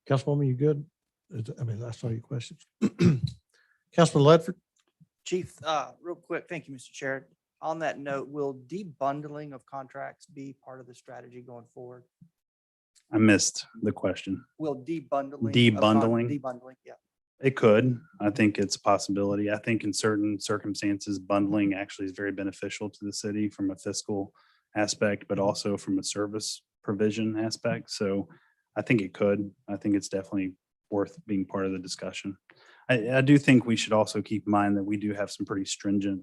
Councilwoman, you good? I mean, that's all your questions. Councilman Ledford? Chief, real quick, thank you, Mr. Chair. On that note, will debundling of contracts be part of the strategy going forward? I missed the question. Will debundling? Debundling? Debundling, yeah. It could. I think it's a possibility. I think in certain circumstances, bundling actually is very beneficial to the city from a fiscal aspect, but also from a service provision aspect. So I think it could. I think it's definitely worth being part of the discussion. I do think we should also keep in mind that we do have some pretty stringent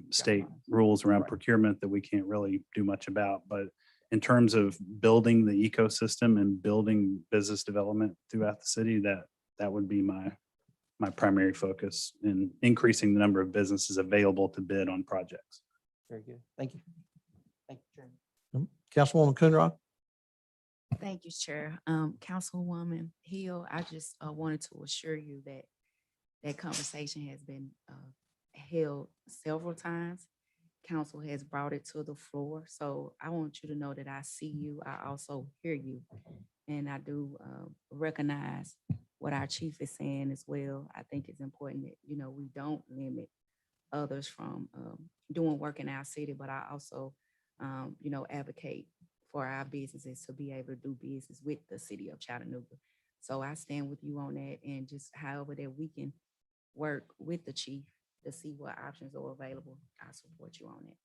state rules around Right. procurement that we can't really do much about. But in terms of building the ecosystem and building business development throughout the city, that would be my primary focus in increasing the number of businesses available to bid on projects. Very good. Thank you. Thank you, Chairman. Councilwoman Coonrod? Thank you, Chair. Councilwoman Hill, I just wanted to assure you that that conversation has been held several times. Council has brought it to the floor. So I want you to know that I see you. I also hear you. And I do recognize what our chief is saying as well. I think it's important that, we don't limit others from doing work in our city, but I also, advocate for our businesses to be able to do business with the city of Chattanooga. So I stand with you on that, and just however that we can work with the chief to see what options are available, I support you on it.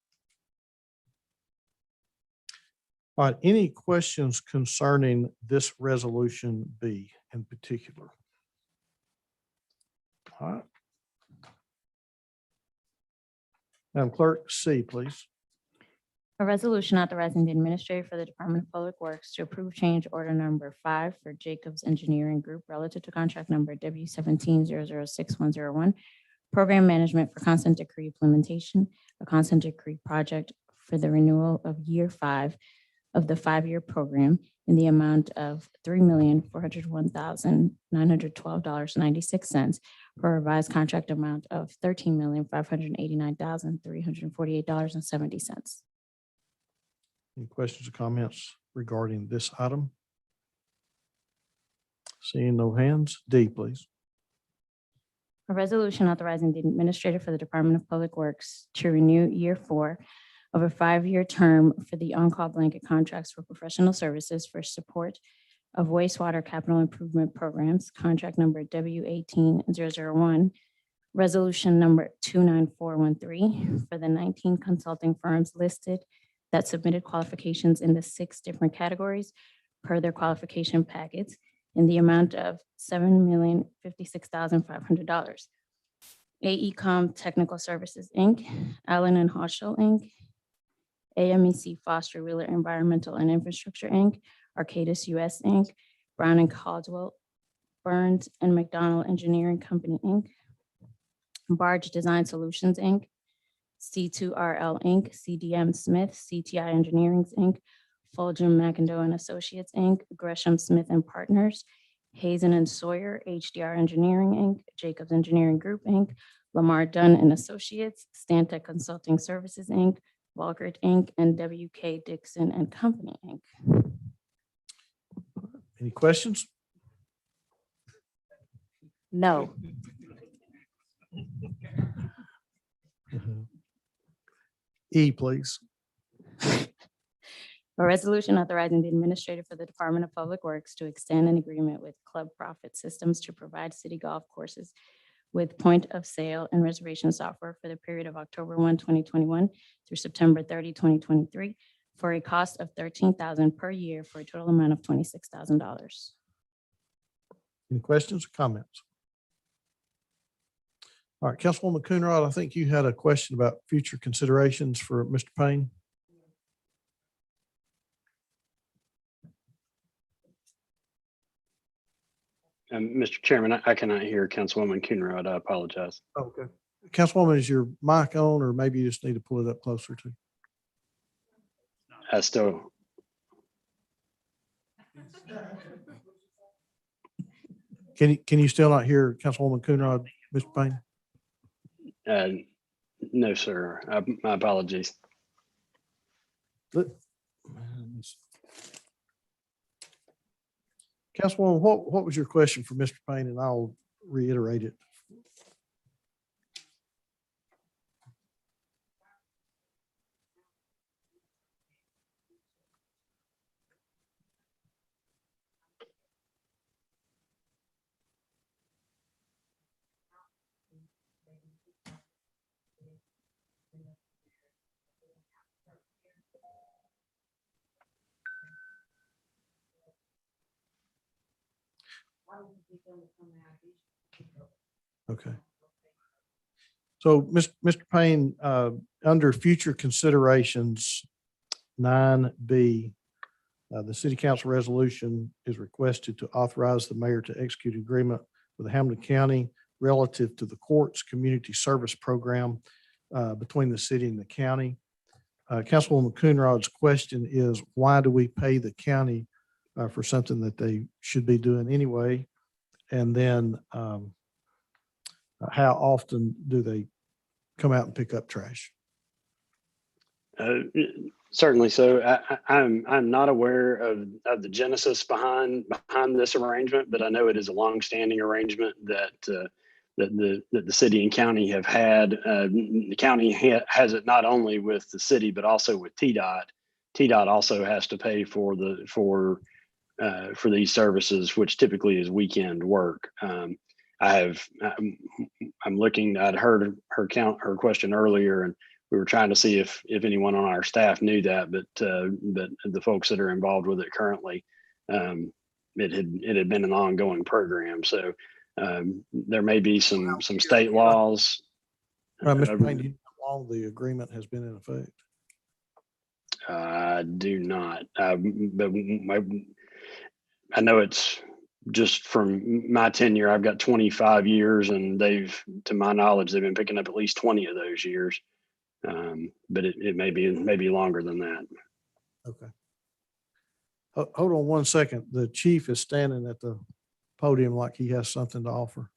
All right, any questions concerning this resolution B in particular? All right. Madam Clerk, C, please. A resolution authorizing the administrator for the Department of Public Works to approve change order number 5 for Jacobs Engineering Group relative to contract number W17006101, program management for consent decree implementation, a consent decree project for the renewal of year 5 of the 5-year program in the amount of $3,401,912.96 for a revised contract amount of $13,589,348.70. Any questions or comments regarding this item? Seeing no hands, D, please. A resolution authorizing the administrator for the Department of Public Works to renew year 4 of a 5-year term for the on-call blanket contracts for professional services for support of wastewater capital improvement programs, contract number W18001, resolution number 29413 for the 19 consulting firms listed that submitted qualifications in the 6 different categories per their qualification packets in the amount of $7,056,500. AECOM Technical Services, Inc., Allen and Hoschel, Inc., AMEC Foster Wheeler Environmental and Infrastructure, Inc., Arcadis US, Inc., Brown and Caldwell, Burns and McDonnell Engineering Company, Inc., Barge Design Solutions, Inc., C2RL, Inc., CDM Smith, CTI Engineering, Inc., Fulgham McIndoe and Associates, Inc., Gresham Smith and Partners, Hazen and Sawyer, HDR Engineering, Inc., Jacobs Engineering Group, Inc., Lamar Dunn and Associates, Stantec Consulting Services, Inc., Walkert, Inc., and WK Dixon and Company, Inc. Any questions? No. E, please. A resolution authorizing the administrator for the Department of Public Works to extend an agreement with Club Profit Systems to provide city golf courses with point of sale and reservation software for the period of October 1, 2021 through September 30, 2023 for a cost of $13,000 per year for a total amount of $26,000. Any questions or comments? All right, Councilwoman Coonrod, I think you had a question about future considerations for Mr. Payne. Mr. Chairman, I cannot hear Councilwoman Coonrod. I apologize. Okay. Councilwoman, is your mic on, or maybe you just need to pull it up closer to? I still, Can you still not hear Councilwoman Coonrod, Mr. Payne? no, sir. My apologies. Let- Councilwoman, what was your question for Mr. Payne? And I'll reiterate it. Okay. So, Mr. Payne, under future considerations, 9B, the city council resolution is requested to authorize the mayor to execute agreement with Hamilton County relative to the courts community service program between the city and the county. Councilwoman Coonrod's question is, why do we pay the county for something that they should be doing anyway? And then how often do they come out and pick up trash? Certainly. So I'm not aware of the genesis behind this arrangement, but I know it is a longstanding arrangement that the city and county have had. The county has it not only with the city but also with TDOT. TDOT also has to pay for these services, which typically is weekend work. I'm looking. I'd heard her question earlier, and we were trying to see if anyone on our staff knew that, but the folks that are involved with it currently, it had been an ongoing program. So there may be some state laws. Mr. Payne, do you know how long the agreement has been in effect? I do not, but I know it's just from my tenure. I've got 25 years, and to my knowledge, they've been picking up at least 20 of those years. But it may be longer than that. Okay. Hold on one second. The chief is standing at the podium like he has something to offer.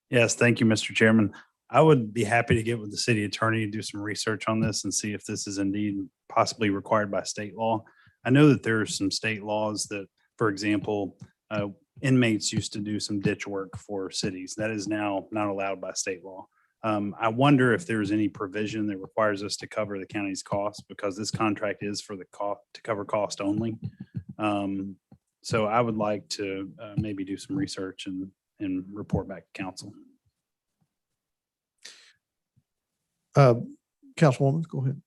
Yes, thank you, Mr. Chairman. I would be happy to get with the city attorney and do some research on this and see if this is indeed possibly required by state law. I know that there are some state laws that, for example, inmates used to do some ditch work for cities. That is now not allowed by state law. I wonder if there's any provision that requires us to cover the county's costs, because this contract is for the cost to cover cost only. So I would like to maybe do some research and report back to council. Councilwoman, go ahead.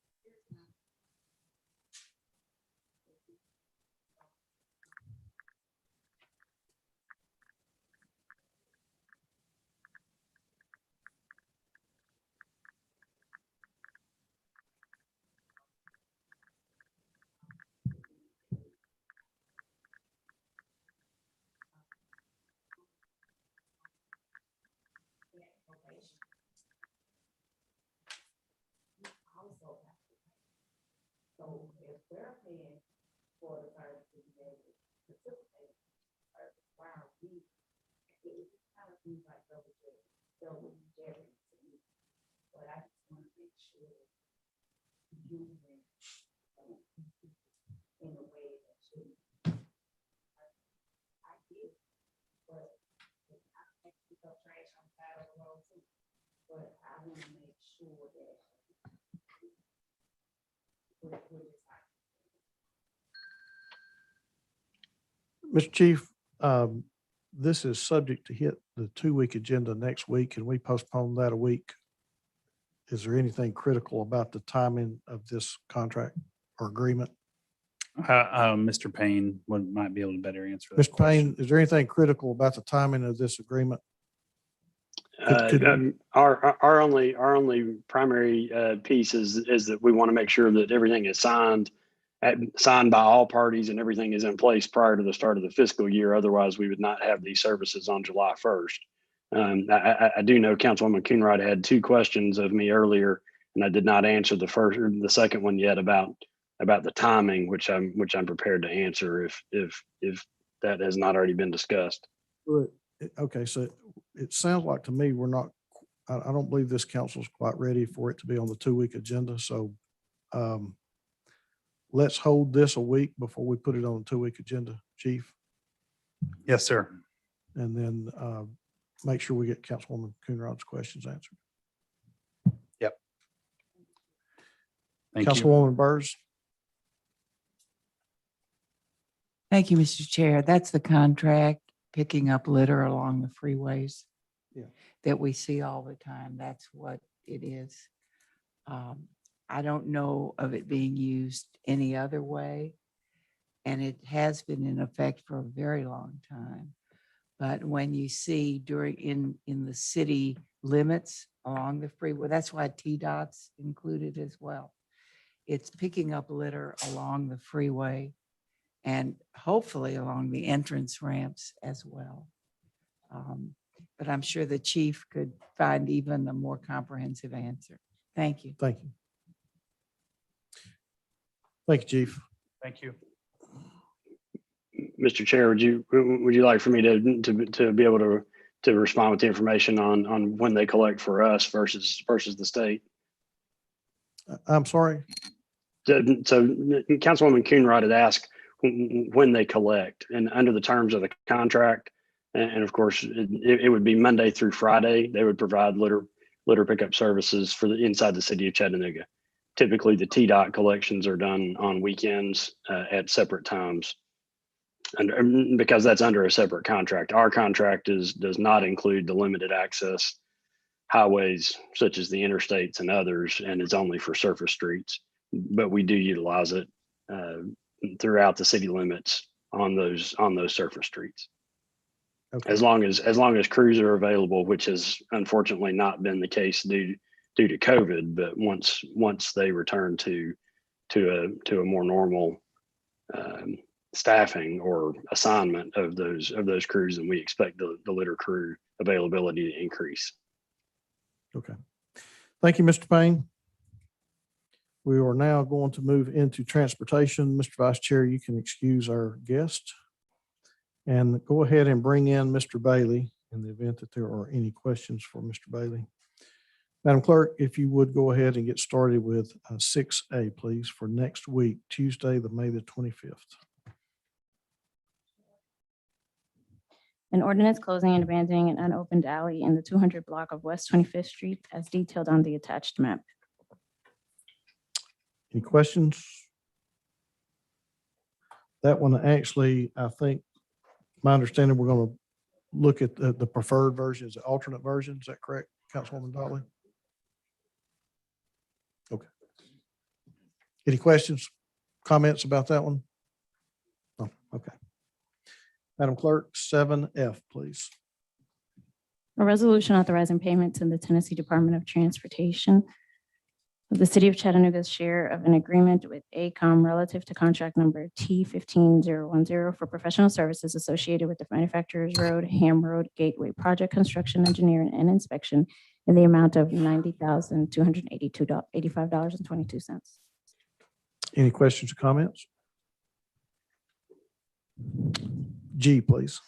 Mr. Chief, this is subject to hit the 2-week agenda next week. Can we postpone that a week? Is there anything critical about the timing of this contract or agreement? Mr. Payne might be able to better answer that Mr. Payne, is there anything critical about the timing of this agreement? Our only primary piece is that we want to make sure that everything is signed signed by all parties and everything is in place prior to the start of the fiscal year. Otherwise, we would not have these services on July 1st. I do know Councilwoman Coonrod had two questions of me earlier, and I did not answer the second one yet about the timing, which I'm prepared to answer if that has not already been discussed. Okay, so it sounds like to me, we're not, I don't believe this council's quite ready for it to be on the 2-week agenda. So let's hold this a week before we put it on the 2-week agenda, Chief. Yes, sir. And then make sure we get Councilwoman Coonrod's questions answered. Yep. Thank you. Councilwoman Burrs. Thank you, Mr. Chair. That's the contract picking up litter along the freeways. Yeah. That we see all the time. That's what it is. I don't know of it being used any other way. And it has been in effect for a very long time. But when you see in the city limits along the freeway, that's why TDOT's included as well. It's picking up litter along the freeway and hopefully along the entrance ramps as well. But I'm sure the chief could find even a more comprehensive answer. Thank you. Thank you. Thank you, Chief. Thank you. Mr. Chair, would you like for me to be able to respond with the information on when they collect for us versus the state? I'm sorry. So Councilwoman Coonrod had asked when they collect, and under the terms of the contract, and of course, it would be Monday through Friday, they would provide litter pickup services for inside the city of Chattanooga. Typically, the TDOT collections are done on weekends at separate times. And because that's under a separate contract. Our contract does not include the limited access highways such as the interstates and others, and it's only for surface streets. But we do utilize it throughout the city limits on those surface streets. Okay. As long as crews are available, which has unfortunately not been the case due to COVID. But once they return to a more normal staffing or assignment of those crews, and we expect the litter crew availability to increase. Okay. Thank you, Mr. Payne. We are now going to move into transportation. Mr. Vice Chair, you can excuse our guest and go ahead and bring in Mr. Bailey in the event that there are any questions for Mr. Bailey. Madam Clerk, if you would go ahead and get started with 6A, please, for next week, Tuesday, May the 25th. An ordinance closing and abandoning an unopened alley in the 200 block of West 25th Street as detailed on the attached map. Any questions? That one, actually, I think, my understanding, we're going to look at the preferred versions, the alternate version. Is that correct, Councilwoman Dolly? Okay. Any questions, comments about that one? Oh, okay. Madam Clerk, 7F, please. A resolution authorizing payment to the Tennessee Department of Transportation of the City of Chattanooga's share of an agreement with ACOM relative to contract number T15010 for professional services associated with the Manufacturers Road, Ham Road Gateway Project Construction, Engineering, and Inspection in the amount of $90,285.22. Any questions or comments? G, please.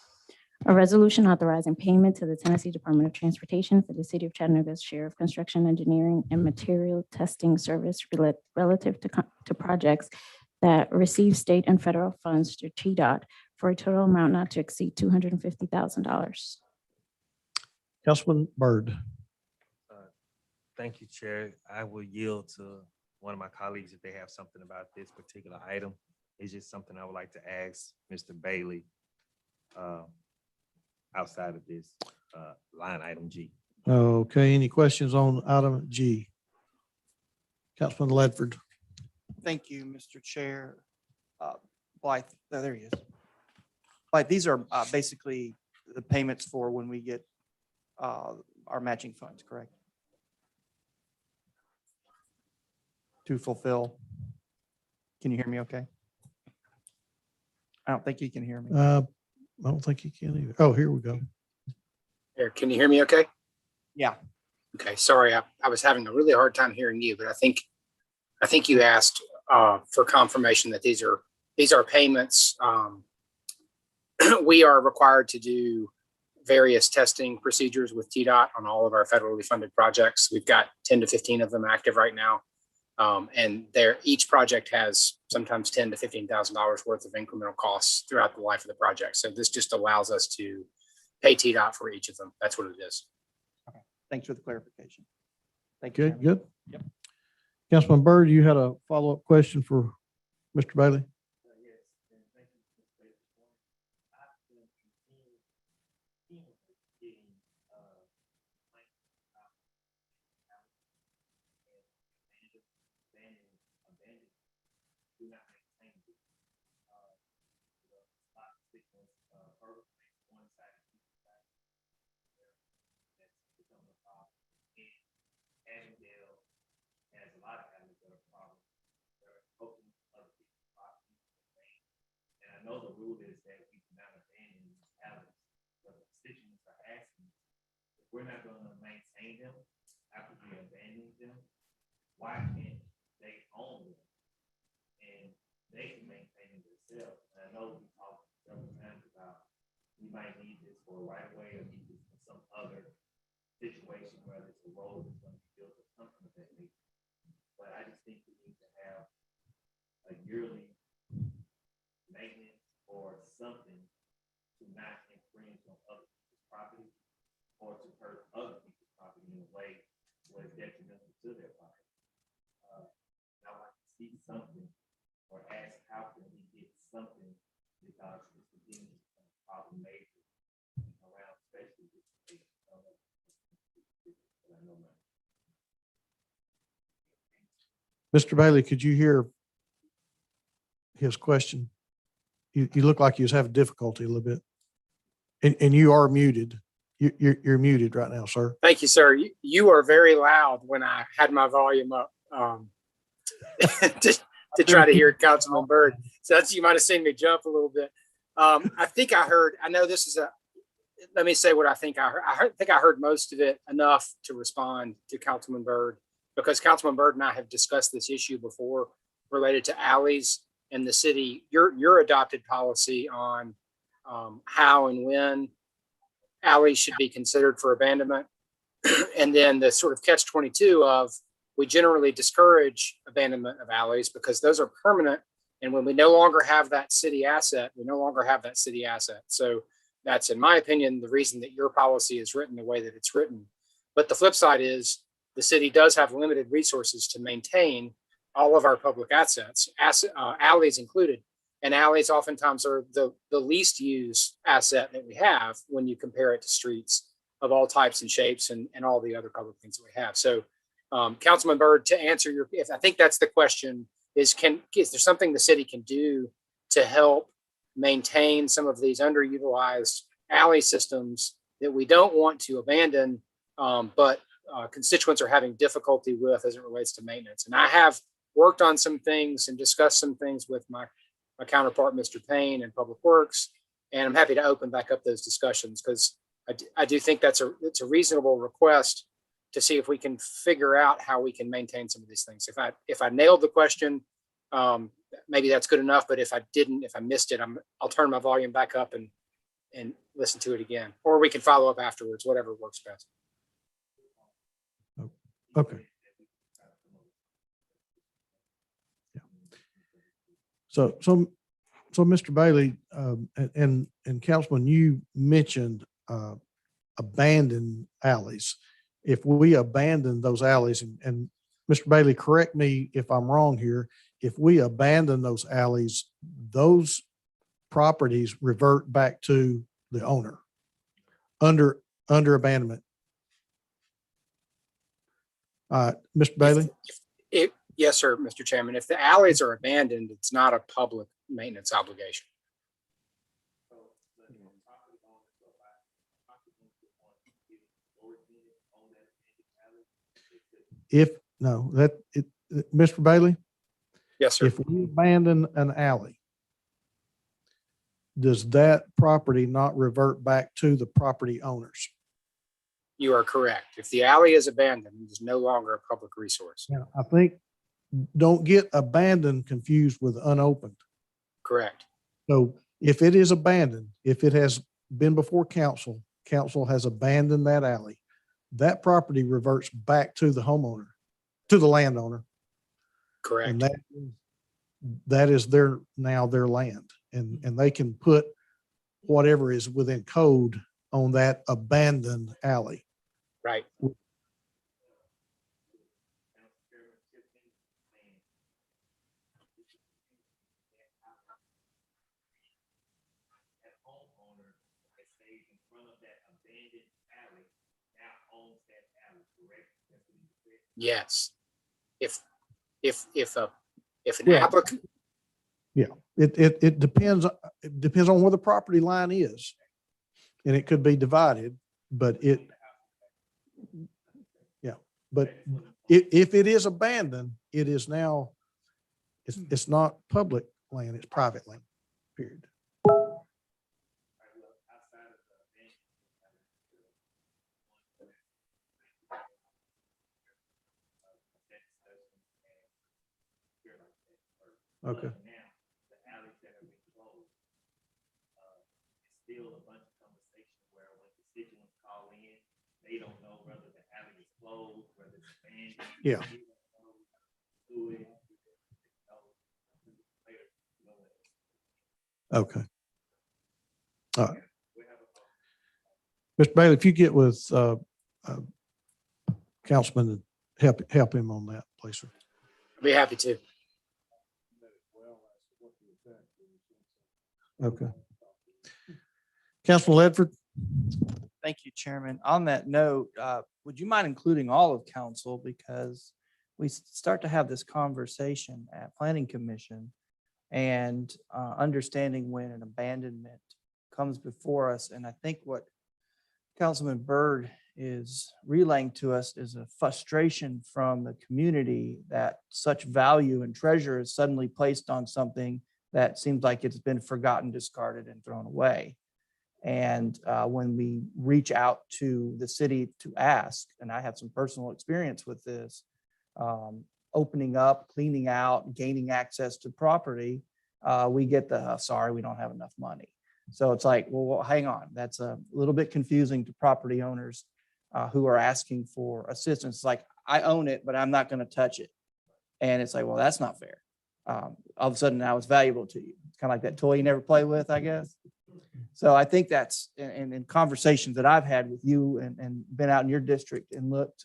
A resolution authorizing payment to the Tennessee Department of Transportation for the City of Chattanooga's share of construction, engineering, and material testing service relative to projects that receive state and federal funds through TDOT for a total amount not to exceed $250,000. Councilman Byrd. Thank you, Chair. I will yield to one of my colleagues if they have something about this particular item. It's just something I would like to ask Mr. Bailey outside of this line item G. Okay, any questions on item G? Councilman Ledford. Thank you, Mr. Chair. Blythe, there he is. Blythe, these are basically the payments for when we get our matching funds, correct? To fulfill. Can you hear me okay? I don't think you can hear me. I don't think you can either. Oh, here we go. Here, can you hear me okay? Yeah. Okay, sorry, I was having a really hard time hearing you, but I think you asked for confirmation that these are payments. We are required to do various testing procedures with TDOT on all of our federally funded projects. We've got 10 to 15 of them active right now. And each project has sometimes $10,000 to $15,000 worth of incremental costs throughout the life of the project. So this just allows us to pay TDOT for each of them. That's what it is. Thanks for the clarification. Thank you. Good, Chairman. good. Yep. Councilman Byrd, you had a follow-up question for Mr. Bailey? And I know the rule is that we cannot abandon alleys, but the constituents are asking, if we're not gonna maintain them after we abandon them, why can't they own them? And they can maintain them themselves. And I know we talked several times about, we might need this for a right of way or need this for some other situation, whether it's a road that's gonna be built or something of that nature. But I just think we need to have a yearly maintenance or something to not infringe on other people's property or to hurt other people's property in a way where it's detrimental to their property. I like to see something or ask how can we get something because it's beginning to become a problem major around, especially this state. Mr. Bailey, could you hear his question? You look like you was having difficulty a little bit. And you are muted. You're muted right now, sir. Thank you, sir. You are very loud when I had my volume up to try to hear Councilman Byrd. So you might have seen me jump a little bit. I think I heard, I know this is let me say what I think I heard. I think I heard most of it enough to respond to Councilman Byrd, because Councilman Byrd and I have discussed this issue before related to alleys in the city. Your adopted policy on how and when alleys should be considered for abandonment. And then the sort of catch-22 of, we generally discourage abandonment of alleys because those are permanent. And when we no longer have that city asset, we no longer have that city asset. So that's, in my opinion, the reason that your policy is written the way that it's written. But the flip side is the city does have limited resources to maintain all of our public assets, alleys included. And alleys oftentimes are the least used asset that we have when you compare it to streets of all types and shapes and all the other public things that we have. So Councilman Byrd, to answer if I think that's the question, is there something the city can do to help maintain some of these underutilized alley systems that we don't want to abandon, but constituents are having difficulty with as it relates to maintenance. And I have worked on some things and discussed some things with my counterpart, Mr. Payne, in Public Works, and I'm happy to open back up those discussions because I do think it's a reasonable request to see if we can figure out how we can maintain some of these things. If I nailed the question, maybe that's good enough. But if I didn't, if I missed it, I'll turn my volume back up and listen to it again, or we can follow up afterwards, whatever works best. Okay. Yeah. So Mr. Bailey, and Councilman, you mentioned abandoned alleys. If we abandon those alleys, and Mr. Bailey, correct me if I'm wrong here, if we abandon those alleys, those properties revert back to the owner under abandonment. Mr. Bailey? Yes, sir, Mr. Chairman. If the alleys are abandoned, it's not a public maintenance obligation. Mr. Bailey, Yes, sir. If we abandon an alley, does that property not revert back to the property owners? You are correct. If the alley is abandoned, it is no longer a public resource. Now, I think, don't get abandoned confused with unopened. Correct. So if it is abandoned, if it has been before council, council has abandoned that alley, that property reverts back to the homeowner, to the landowner. And Correct. that is their, now their land. And they can put whatever is within code on that abandoned alley. Right. Yes. If an Yeah. applicant, It depends on where the property line is. And it could be divided, but but if it is abandoned, it is now, it's not public land, it's private land, period. Okay. Yeah. Okay. All right. Mr. Bailey, if you get with Councilman and help him on that, please, sir. I'd be happy to. Okay. Councilman Ledford? Thank you, Chairman. On that note, would you mind including all of council, because we start to have this conversation at Planning Commission and understanding when an abandonment comes before us. And I think what Councilman Byrd is relaying to us is a frustration from the community that such value and treasure is suddenly placed on something that seems like it's been forgotten, discarded, and thrown away. And when we reach out to the city to ask, and I have some personal experience with this, opening up, cleaning out, gaining access to property, we get the, sorry, we don't have enough money. So it's like, well, hang on. That's a little bit confusing to property owners who are asking for assistance. It's like, I own it, but I'm not going to touch it. And it's like, well, that's not fair. All of a sudden now it's valuable to you. It's kind of like that toy you never play with, I guess. So I think that's in conversations that I've had with you and been out in your district and looked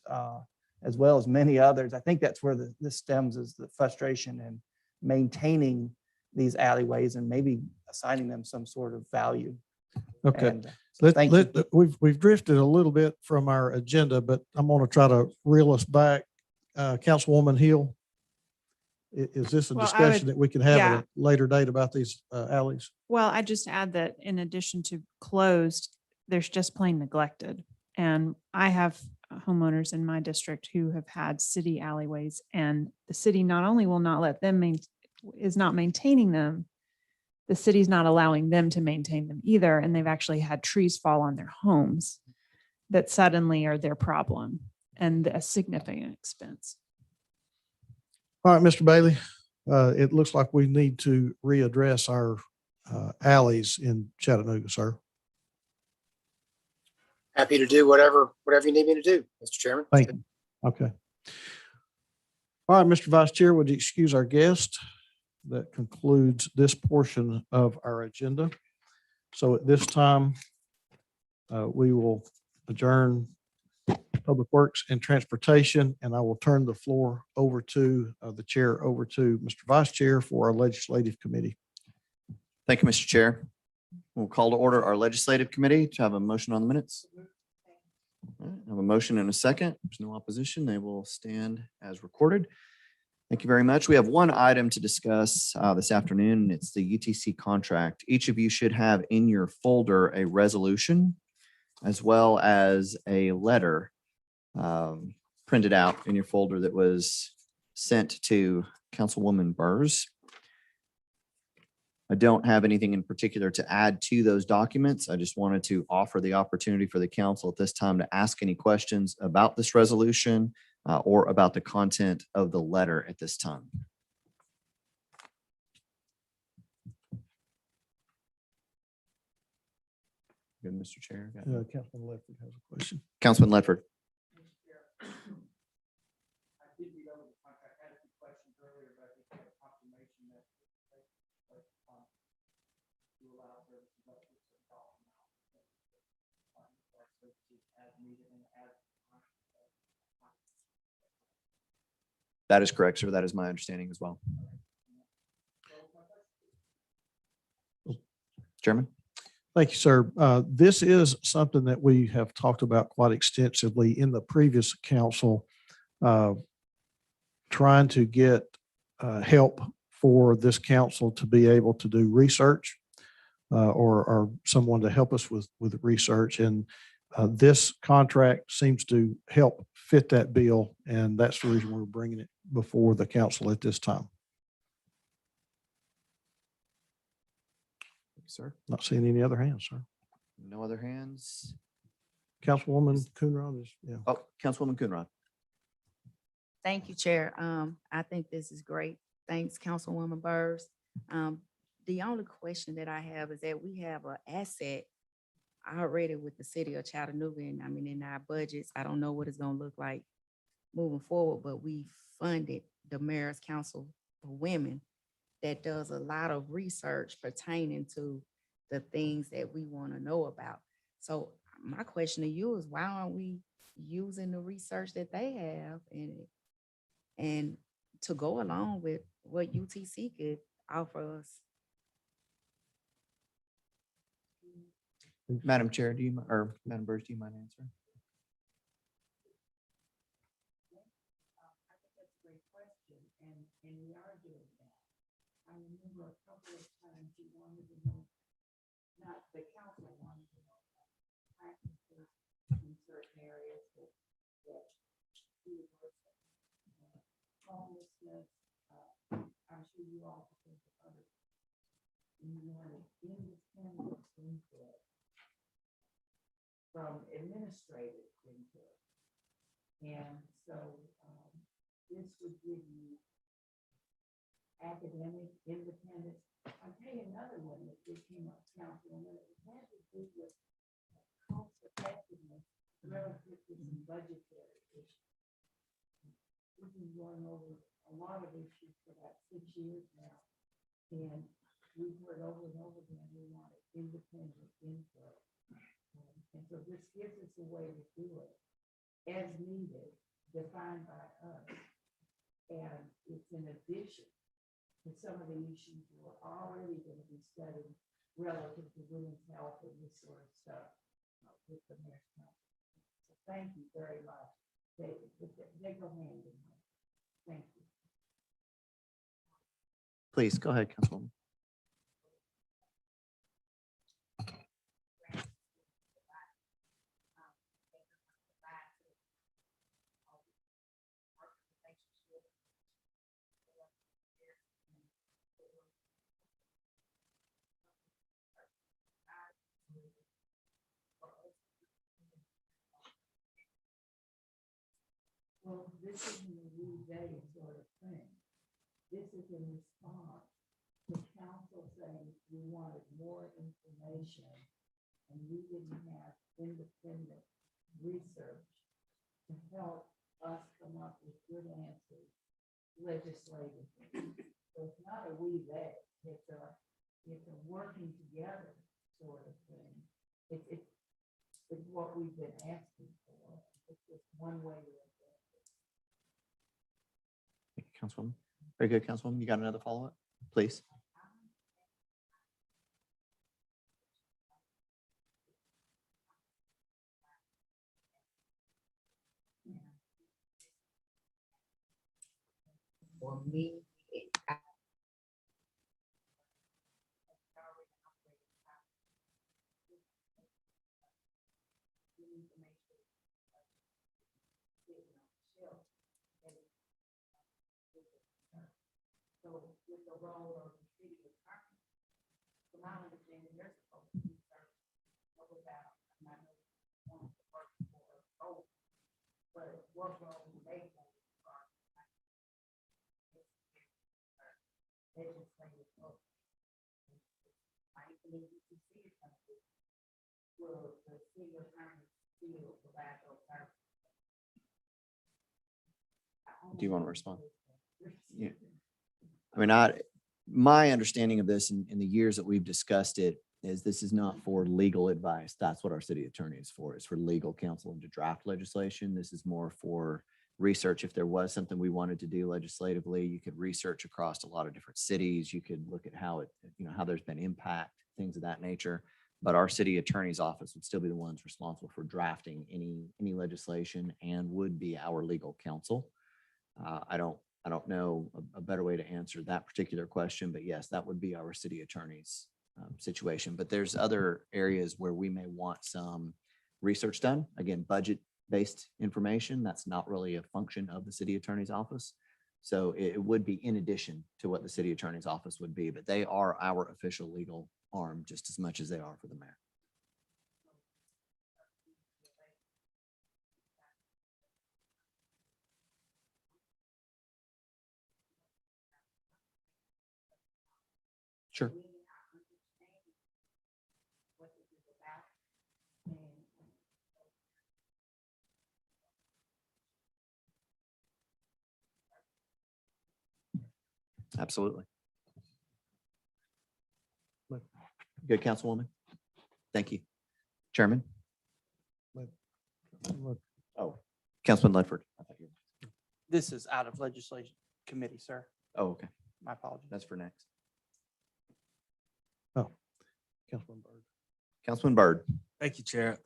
as well as many others. I think that's where this stems, is the frustration and maintaining these alleyways and maybe assigning them some sort of value. Okay. And, so thank you. We've drifted a little bit from our agenda, but I'm going to try to reel us back. Councilwoman Hill, is this a Well, I discussion would- that we can have yeah. at a later date about these alleys? Well, I just add that in addition to closed, there's just plain neglected. And I have homeowners in my district who have had city alleyways, and the city not only will not let them is not maintaining them, the city's not allowing them to maintain them either. And they've actually had trees fall on their homes that suddenly are their problem and a significant expense. All right, Mr. Bailey, it looks like we need to readdress our alleys in Chattanooga, sir. Happy to do whatever you need me to do, Mr. Chairman. Thank you. Okay. All right, Mr. Vice Chair, would you excuse our guest? That concludes this portion of our agenda. So at this time, we will adjourn Public Works and Transportation, and I will turn the floor over to the chair, over to Mr. Vice Chair for our Legislative Committee. Thank you, Mr. Chair. We'll call to order our Legislative Committee to have a motion on the minutes. All right, I have a motion and a second. There's no opposition. They will stand as recorded. Thank you very much. We have one item to discuss this afternoon. It's the UTC contract. Each of you should have in your folder a resolution as well as a letter printed out in your folder that was sent to Councilwoman Burrs. I don't have anything in particular to add to those documents. I just wanted to offer the opportunity for the council at this time to ask any questions about this resolution or about the content of the letter at this time. Good, Mr. Chair. Got any- Councilman Ledford has a question. Councilman Ledford. I did read over the contract. I had a few questions earlier, but I think I have confirmation that to allow services up to a certain dollar amount. Services as needed and as. That is correct, sir. That is my understanding as well. Chairman? Thank you, sir. This is something that we have talked about quite extensively in the previous council, trying to get help for this council to be able to do research or someone to help us with research. And this contract seems to help fit that bill, and that's the reason we're bringing it before the council at this time. Sir, Not seeing any other hands, sir. no other hands. Councilwoman Coonrod is, yeah. Oh, Councilwoman Coonrod. Thank you, Chair. I think this is great. Thanks, Councilwoman Burrs. The only question that I have is that we have an asset already with the city of Chattanooga, and I mean, in our budgets, I don't know what it's gonna look like moving forward, but we funded the Mayor's Council for Women that does a lot of research pertaining to the things that we want to know about. So my question to you is, why aren't we using the research that they have and to go along with what UTC could offer us? Madam Chair, do you, or Madam Burrs, do you mind answering? I think that's a great question, and we are doing that. I remember a couple of times you wanted to know, not the council wanted to know practices in certain areas that we were, homelessness. I'm sure you all think of other. You wanted independent input from administrative input. And so this would give you academic independence. I'll tell you another one that just came up, Councilwoman. It had to do with cost effectiveness relative to some budgetary issues. We've been going over a lot of issues for about 6 years now. And we've heard over and over again, we wanted independent input. And so this gives us a way to do it as needed, defined by us. And it's in addition to some of the issues we're already going to be studying relative to women's health and this sort of stuff with the Mayor's Council. So thank you very much. They go hand in hand. Thank you. Please, go ahead, Councilwoman. Well, this isn't a new day sort of thing. This is in response to council saying we wanted more information and we didn't have independent research to help us come up with good answers legislatively. So it's not a we they, it's a working together sort of thing. It's what we've been asking for. It's just one way to address it. Thank you, Councilwoman. Very good, Councilwoman. You got another follow-up, please? For me, the role of the city attorney. From my understanding, they're supposed to be served without, and I know one of the work for both, but what role do they play? Legislative vote. I believe you see it. Will the city attorney still provide those services? Do you want to respond? Yeah. I mean, my understanding of this in the years that we've discussed it is this is not for legal advice. That's what our city attorney is for. It's for legal counsel and to draft legislation. This is more for research. If there was something we wanted to do legislatively, you could research across a lot of different cities. You could look at how how there's been impact, things of that nature. But our city attorney's office would still be the ones responsible for drafting any legislation and would be our legal counsel. I don't know a better way to answer that particular question, but yes, that would be our city attorney's situation. But there's other areas where we may want some research done. Again, budget-based information, that's not really a function of the city attorney's office. So it would be in addition to what the city attorney's office would be, but they are our official legal arm just as much as they are for the mayor. Sure. Absolutely. Good, Councilwoman. Thank you. Chairman? Oh, Councilman Ledford. This is out of legislation committee, sir. Oh, okay. My apologies. That's for next. Councilman Byrd. Councilman Byrd. Thank you, Chair.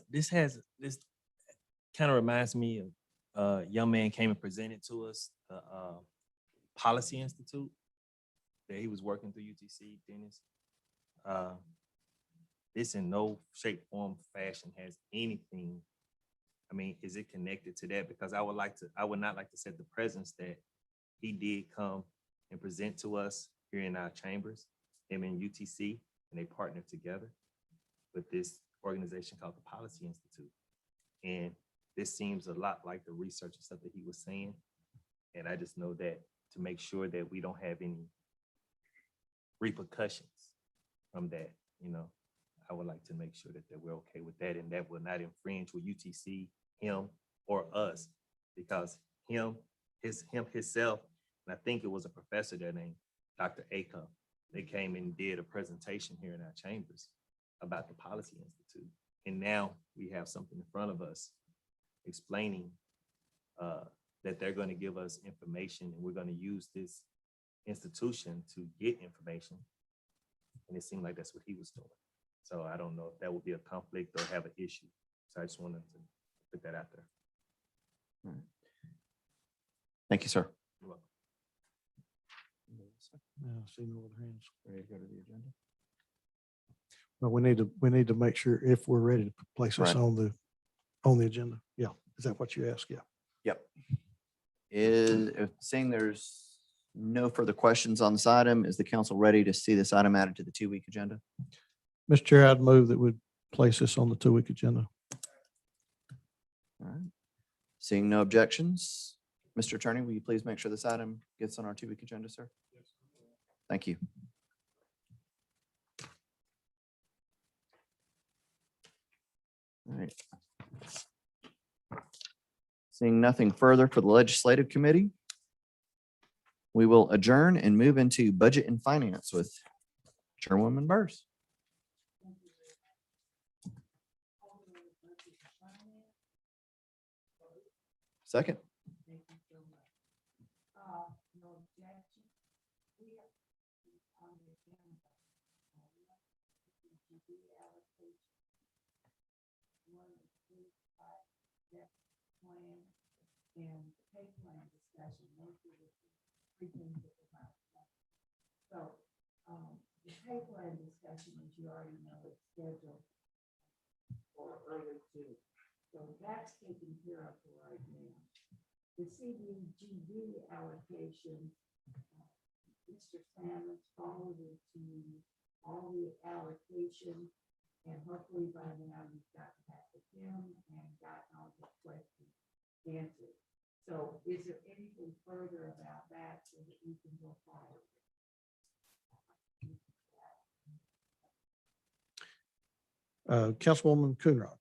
This kind of reminds me of a young man came and presented to us the Policy Institute that he was working through UTC, Dennis. This in no shape, form, fashion has anything. I mean, is it connected to that? Because I would not like to set the presence that he did come and present to us here in our chambers, him and UTC, and they partnered together with this organization called the Policy Institute. And this seems a lot like the research and stuff that he was saying. And I just know that to make sure that we don't have any repercussions from that, I would like to make sure that we're okay with that and that will not infringe with UTC, him, or us, because himself, and I think it was a professor there named Dr. Acuff, they came and did a presentation here in our chambers about the Policy Institute. And now we have something in front of us explaining that they're going to give us information and we're going to use this institution to get information. And it seemed like that's what he was doing. So I don't know if that would be a conflict or have an issue. So I just wanted to put that out there. All right. Thank you, sir. You're welcome. Yeah, I see no other hands. Ready to go to the agenda? But we need to make sure if we're ready to place this Right. on the agenda. Yeah. Is that what you asked? Yeah. Yep. Seeing there's no further questions on this item, is the council ready to see this item added to the 2-week agenda? Mr. Chair, I'd move that we place this on the 2-week agenda. All right. Seeing no objections, Mr. Attorney, will you please make sure this item gets on our 2-week agenda, sir? Thank you. All right. Seeing nothing further for the Legislative Committee, we will adjourn and move into Budget and Finance with Chairwoman Burrs. Second. And pay plan discussion. So the pay plan discussion, as you already know, is scheduled for early June. So that's taken care of right now. The CDGD allocation Mr. Salmons forwarded to you all the allocation, and hopefully by now you've got back with him and got all the questions answered. So is there anything further about that so that you can go forward? Councilwoman Coonrod.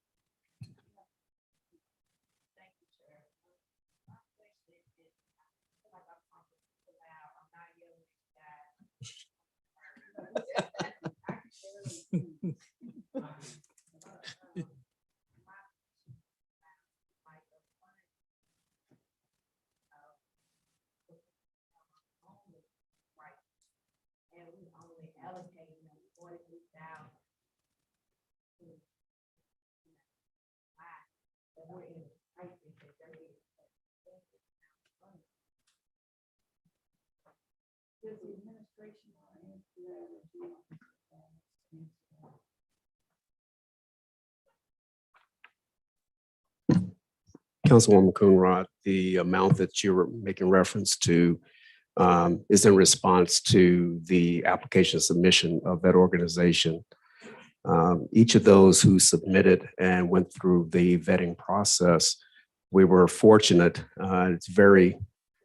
And we only allocating them 43,000. And we're in, I think that there is. Does the administration want to answer that or do you want to answer that? Councilwoman Coonrod, the amount that you were making reference to is in response to the application submission of that organization. Each of those who submitted and went through the vetting process, we were fortunate.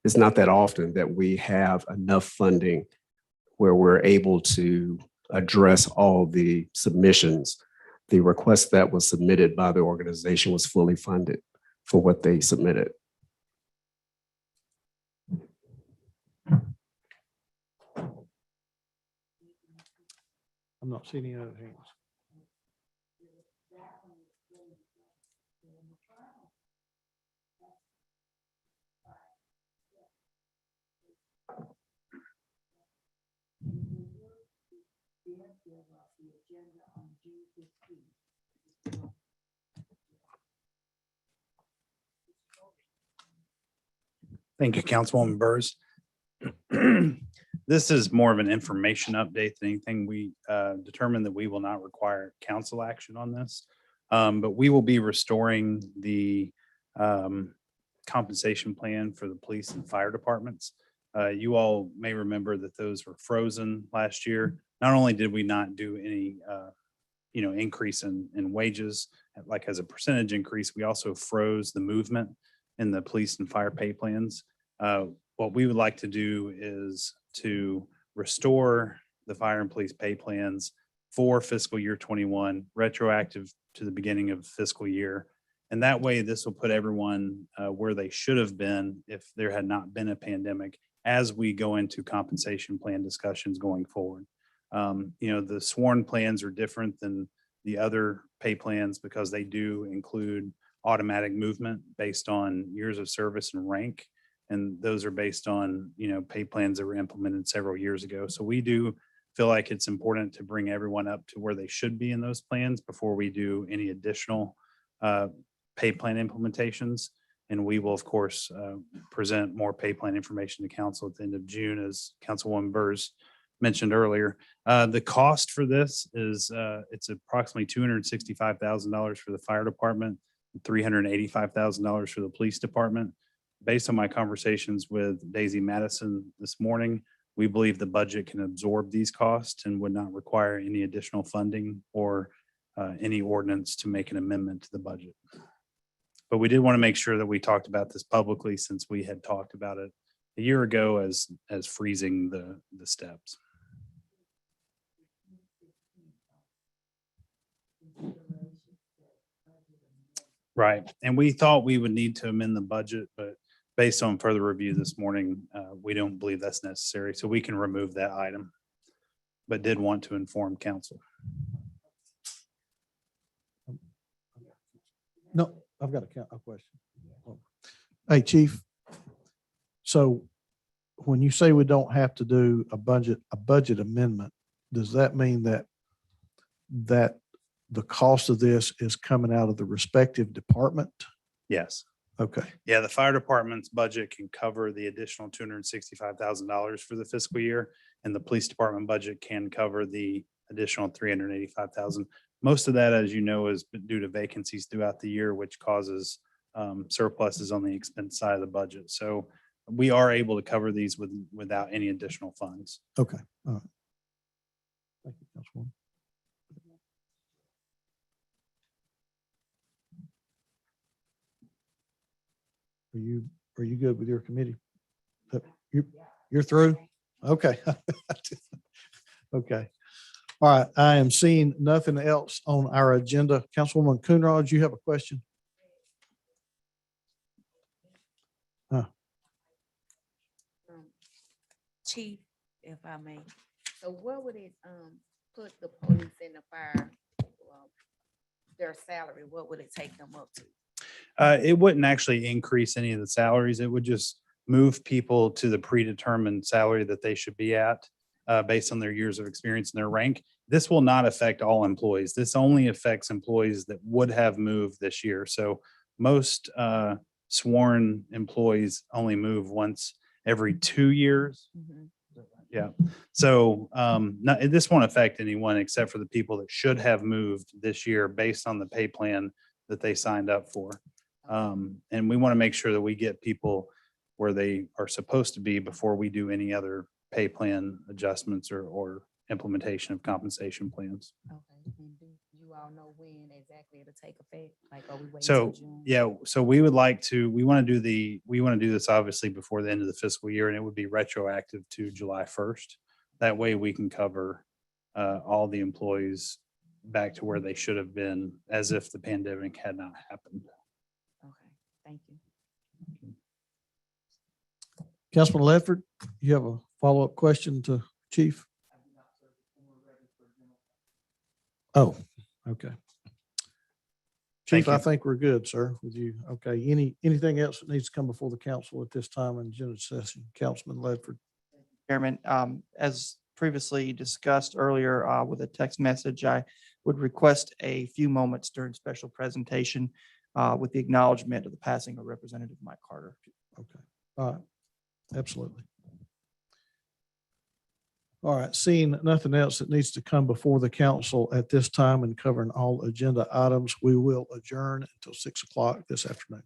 It's not that often that we have enough funding where we're able to address all the submissions. The request that was submitted by the organization was fully funded for what they submitted. I'm not seeing any other hands. Thank you, Councilwoman Burrs. This is more of an information update than anything. We determined that we will not require council action on this. But we will be restoring the compensation plan for the police and fire departments. You all may remember that those were frozen last year. Not only did we not do any increase in wages, like as a percentage increase, we also froze the movement in the police and fire pay plans. What we would like to do is to restore the fire and police pay plans for fiscal year 21, retroactive to the beginning of fiscal year. And that way, this will put everyone where they should have been if there had not been a pandemic as we go into compensation plan discussions going forward. The sworn plans are different than the other pay plans because they do include automatic movement based on years of service and rank. And those are based on, pay plans that were implemented several years ago. So we do feel like it's important to bring everyone up to where they should be in those plans before we do any additional pay plan implementations. And we will, of course, present more pay plan information to council at the end of June, as Councilwoman Burrs mentioned earlier. The cost for this is it's approximately $265,000 for the fire department, $385,000 for the police department. Based on my conversations with Daisy Madison this morning, we believe the budget can absorb these costs and would not require any additional funding or any ordinance to make an amendment to the budget. But we did want to make sure that we talked about this publicly since we had talked about it a year ago as freezing the steps. Right. And we thought we would need to amend the budget, but based on further review this morning, we don't believe that's necessary. So we can remove that item, but did want to inform council. No, I've got a question. Hey, Chief. So when you say we don't have to do a budget amendment, does that mean that the cost of this is coming out of the respective department? Yes. Okay. Yeah, the fire department's budget can cover the additional $265,000 for the fiscal year, and the police department budget can cover the additional $385,000. Most of that, as you know, is due to vacancies throughout the year, which causes surpluses on the expense side of the budget. So we are able to cover these without any additional funds. Okay, all right. Thank you, Councilwoman. Are you good with your committee? You're through? Okay. Okay. All right, I am seeing nothing else on our agenda. Councilwoman Coonrod, you have a question? Chief, if I may, so where would it, put the police and the fire, their salary, what would it take them up to? It wouldn't actually increase any of the salaries. It would just move people to the predetermined salary that they should be at based on their years of experience and their rank. This will not affect all employees. This only affects employees that would have moved this year. So most sworn employees only move once every 2 years. Yeah. So this won't affect anyone except for the people that should have moved this year based on the pay plan that they signed up for. And we want to make sure that we get people where they are supposed to be before we do any other pay plan adjustments or implementation of compensation plans. Okay, and do you all know when exactly it'll take effect? Like, are we waiting So, till June? yeah, so we want to do this obviously before the end of the fiscal year, and it would be retroactive to July 1st. That way we can cover all the employees back to where they should have been as if the pandemic had not happened. Okay, thank you. Councilman Ledford, you have a follow-up question to Chief? Oh, okay. Thank Chief, I you. think we're good, sir, with you. Okay, anything else that needs to come before the council at this time in general session? Councilman Ledford. Chairman, as previously discussed earlier with a text message, I would request a few moments during special presentation with the acknowledgement of the passing of Representative Mike Carter. Okay, all right, absolutely. All right, seeing nothing else that needs to come before the council at this time and covering all agenda items, we will adjourn until 6 o'clock this afternoon.